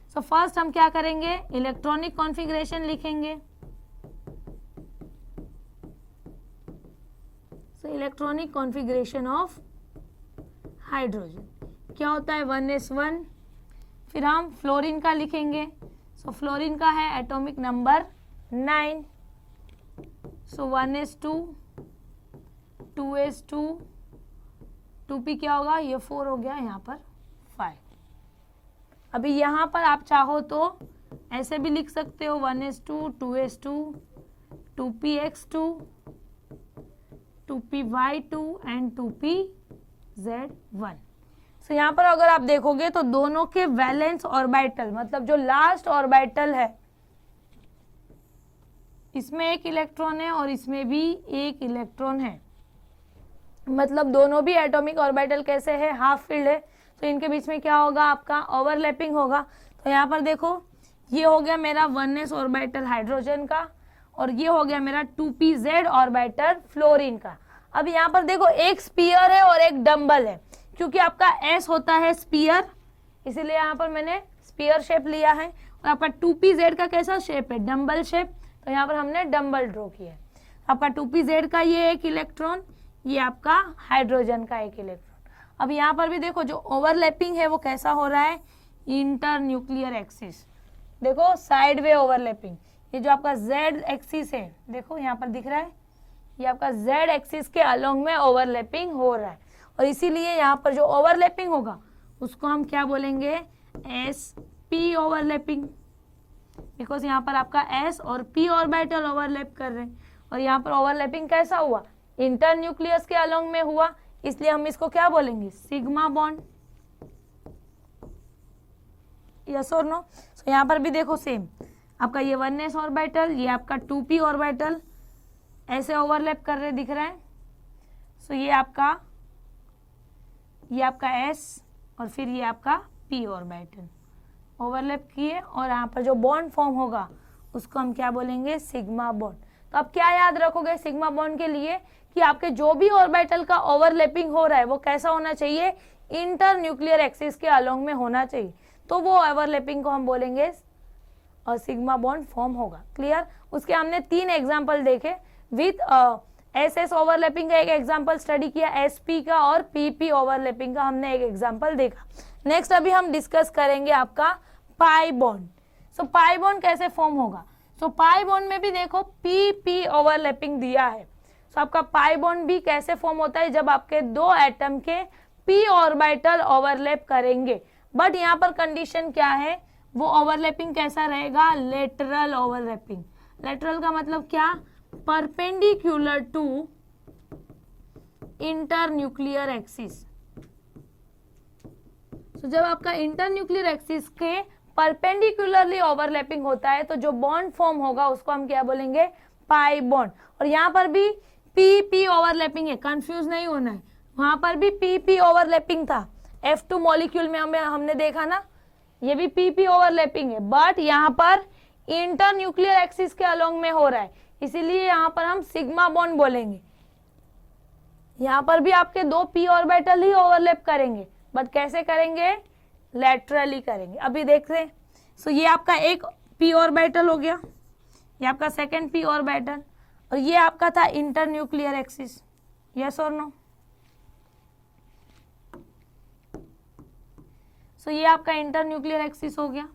सो फर्स्ट हम क्या करेंगे, इलेक्ट्रॉनिक कॉन्फ़िगरेशन लिखेंगे। So electronic configuration of hydrogen क्या होता है, 1s1। फिर हम फ्लोरीन का लिखेंगे। सो फ्लोरीन का है एटॉमिक नंबर 9। सो 1s2, 2s2, 2p क्या होगा, ये 4 हो गया, यहाँ पर 5। अभी यहाँ पर आप चाहो तो ऐसे भी लिख सकते हो, 1s2, 2s2, 2px2, 2py2 and 2pz1। सो यहाँ पर अगर आप देखोगे तो दोनों के वैलेंस ऑर्बिटल, मतलब जो लास्ट ऑर्बिटल है, इसमें एक इलेक्ट्रॉन है और इसमें भी एक इलेक्ट्रॉन है, मतलब दोनों भी एटॉमिक ऑर्बिटल कैसे है, हाफ फील्ड है। तो इनके बीच में क्या होगा, आपका ओवरलैपिंग होगा। तो यहाँ पर देखो ये हो गया मेरा 1s ऑर्बिटल हाइड्रोजन का और ये हो गया मेरा 2pz ऑर्बिटल फ्लोरीन का। अब यहाँ पर देखो एक स्पीयर है और एक डंबल है, क्योंकि आपका s होता है स्पीयर, इसीलिए यहाँ पर मैंने स्पीयर शेप लिया है। और आपका 2pz का कैसा शेप है, डंबल शेप, तो यहाँ पर हमने डंबल ड्रॉ किया है। आपका 2pz का ये एक इलेक्ट्रॉन, ये आपका हाइड्रोजन का एक इलेक्ट्रॉन। अब यहाँ पर भी देखो जो ओवरलैपिंग है वो कैसा हो रहा है, इंटर न्यूक्लियर एक्सिस, देखो साइड वे ओवरलैपिंग। ये जो आपका z एक्सिस है, देखो यहाँ पर दिख रहा है, ये आपका z एक्सिस के अलोंग में ओवरलैपिंग हो रहा है। और इसीलिए यहाँ पर जो ओवरलैपिंग होगा उसको हम क्या बोलेंगे, sp ओवरलैपिंग, बिकॉज यहाँ पर आपका s और p ऑर्बिटल ओवरलैप कर रहे हैं। और यहाँ पर ओवरलैपिंग कैसा हुआ, इंटर न्यूक्लियस के अलोंग में हुआ, इसलिए हम इसको क्या बोलेंगे, सिग्मा बॉन्ड, यस और नो। सो यहाँ पर भी देखो सेम, आपका ये 1s ऑर्बिटल, ये आपका 2p ऑर्बिटल ऐसे ओवरलैप कर रहे दिख रहा है। सो ये आपका s और फिर ये आपका p ऑर्बिटल ओवरलैप किए और यहाँ पर जो बॉन्ड फॉर्म होगा उसको हम क्या बोलेंगे, सिग्मा बॉन्ड। तो आप क्या याद रखोगे सिग्मा बॉन्ड के लिए, कि आपके जो भी ऑर्बिटल का ओवरलैपिंग हो रहा है वो कैसा होना चाहिए, इंटर न्यूक्लियर एक्सिस के अलोंग में होना चाहिए, तो वो ओवरलैपिंग को हम बोलेंगे और सिग्मा बॉन्ड फॉर्म होगा। क्लियर। उसके हमने 3 एग्जांपल देखे, विथ एस ओवरलैपिंग का एक एग्जांपल स्टडी किया, एसपी का और पीपी ओवरलैपिंग का हमने एक एग्जांपल देखा। नेक्स्ट अभी हम डिस्कस करेंगे आपका पाई बॉन्ड। सो पाई बॉन्ड कैसे फॉर्म होगा, सो पाई बॉन्ड में भी देखो पीपी ओवरलैपिंग दिया है। सो आपका पाई बॉन्ड भी कैसे फॉर्म होता है, जब आपके 2 एटम के p ऑर्बिटल ओवरलैप करेंगे। बट यहाँ पर कंडीशन क्या है, वो ओवरलैपिंग कैसा रहेगा, लेटरल ओवरलैपिंग। लेटरल का मतलब क्या, perpendicular to internuclear axis. तो जब आपका इंटर न्यूक्लियर एक्सिस के परपेंडिकुलरली ओवरलैपिंग होता है तो जो बॉन्ड फॉर्म होगा उसको हम क्या बोलेंगे, पाई बॉन्ड। और यहाँ पर भी पी ओवरलैपिंग है, कंफ्यूज नहीं होना है, वहां पर भी पी ओवरलैपिंग था, F2 मॉलिक्यूल में हमने देखा ना, ये भी पी ओवरलैपिंग है, बट यहाँ पर इंटर न्यूक्लियर एक्सिस के अलोंग में हो रहा है, इसीलिए यहाँ पर हम सिग्मा बॉन्ड बोलेंगे। यहाँ पर भी आपके 2 p ऑर्बिटल ही ओवरलैप करेंगे, बट कैसे करेंगे, लैटरली करेंगे। अभी देखते हैं। सो ये आपका एक p ऑर्बिटल हो गया, ये आपका सेकेंड p ऑर्बिटल, और ये आपका था इंटर न्यूक्लियर एक्सिस, यस और नो। सो ये आपका इंटर न्यूक्लियर एक्सिस हो गया।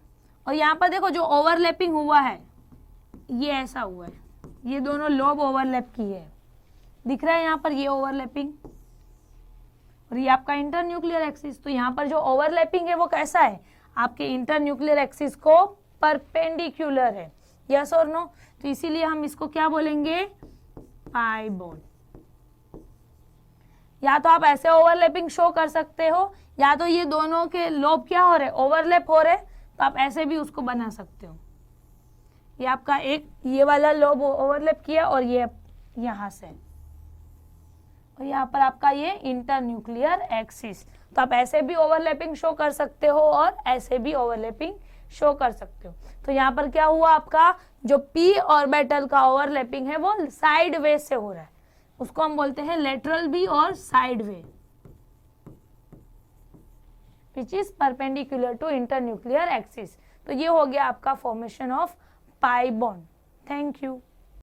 और यहाँ पर देखो जो ओवरलैपिंग हुआ है ये ऐसा हुआ है, ये दोनों लोब ओवरलैप किए हैं, दिख रहा है यहाँ पर ये ओवरलैपिंग, और ये आपका इंटर न्यूक्लियर एक्सिस। तो यहाँ पर जो ओवरलैपिंग है वो कैसा है, आपके इंटर न्यूक्लियर एक्सिस को परपेंडिकुलर है, यस और नो। तो इसीलिए हम इसको क्या बोलेंगे, पाई बॉन्ड। या तो आप ऐसे ओवरलैपिंग शो कर सकते हो, या तो ये दोनों के लोब क्या हो रहे, ओवरलैप हो रहे, तो आप ऐसे भी उसको बना सकते हो। ये आपका एक ये वाला लोब ओवरलैप किया और ये यहाँ से, यहाँ पर आपका ये इंटरन्यूक्लियर एक्सिस। तो आप ऐसे भी ओवरलैपिंग शो कर सकते हो और ऐसे भी ओवरलैपिंग शो कर सकते हो। तो यहाँ पर क्या हुआ, आपका जो p ऑर्बिटल का ओवरलैपिंग है वो साइड वे से हो रहा है, उसको हम बोलते हैं लेटरल बी और side way, which is perpendicular to internuclear axis. तो ये हो गया आपका formation of pi bond. Thank you.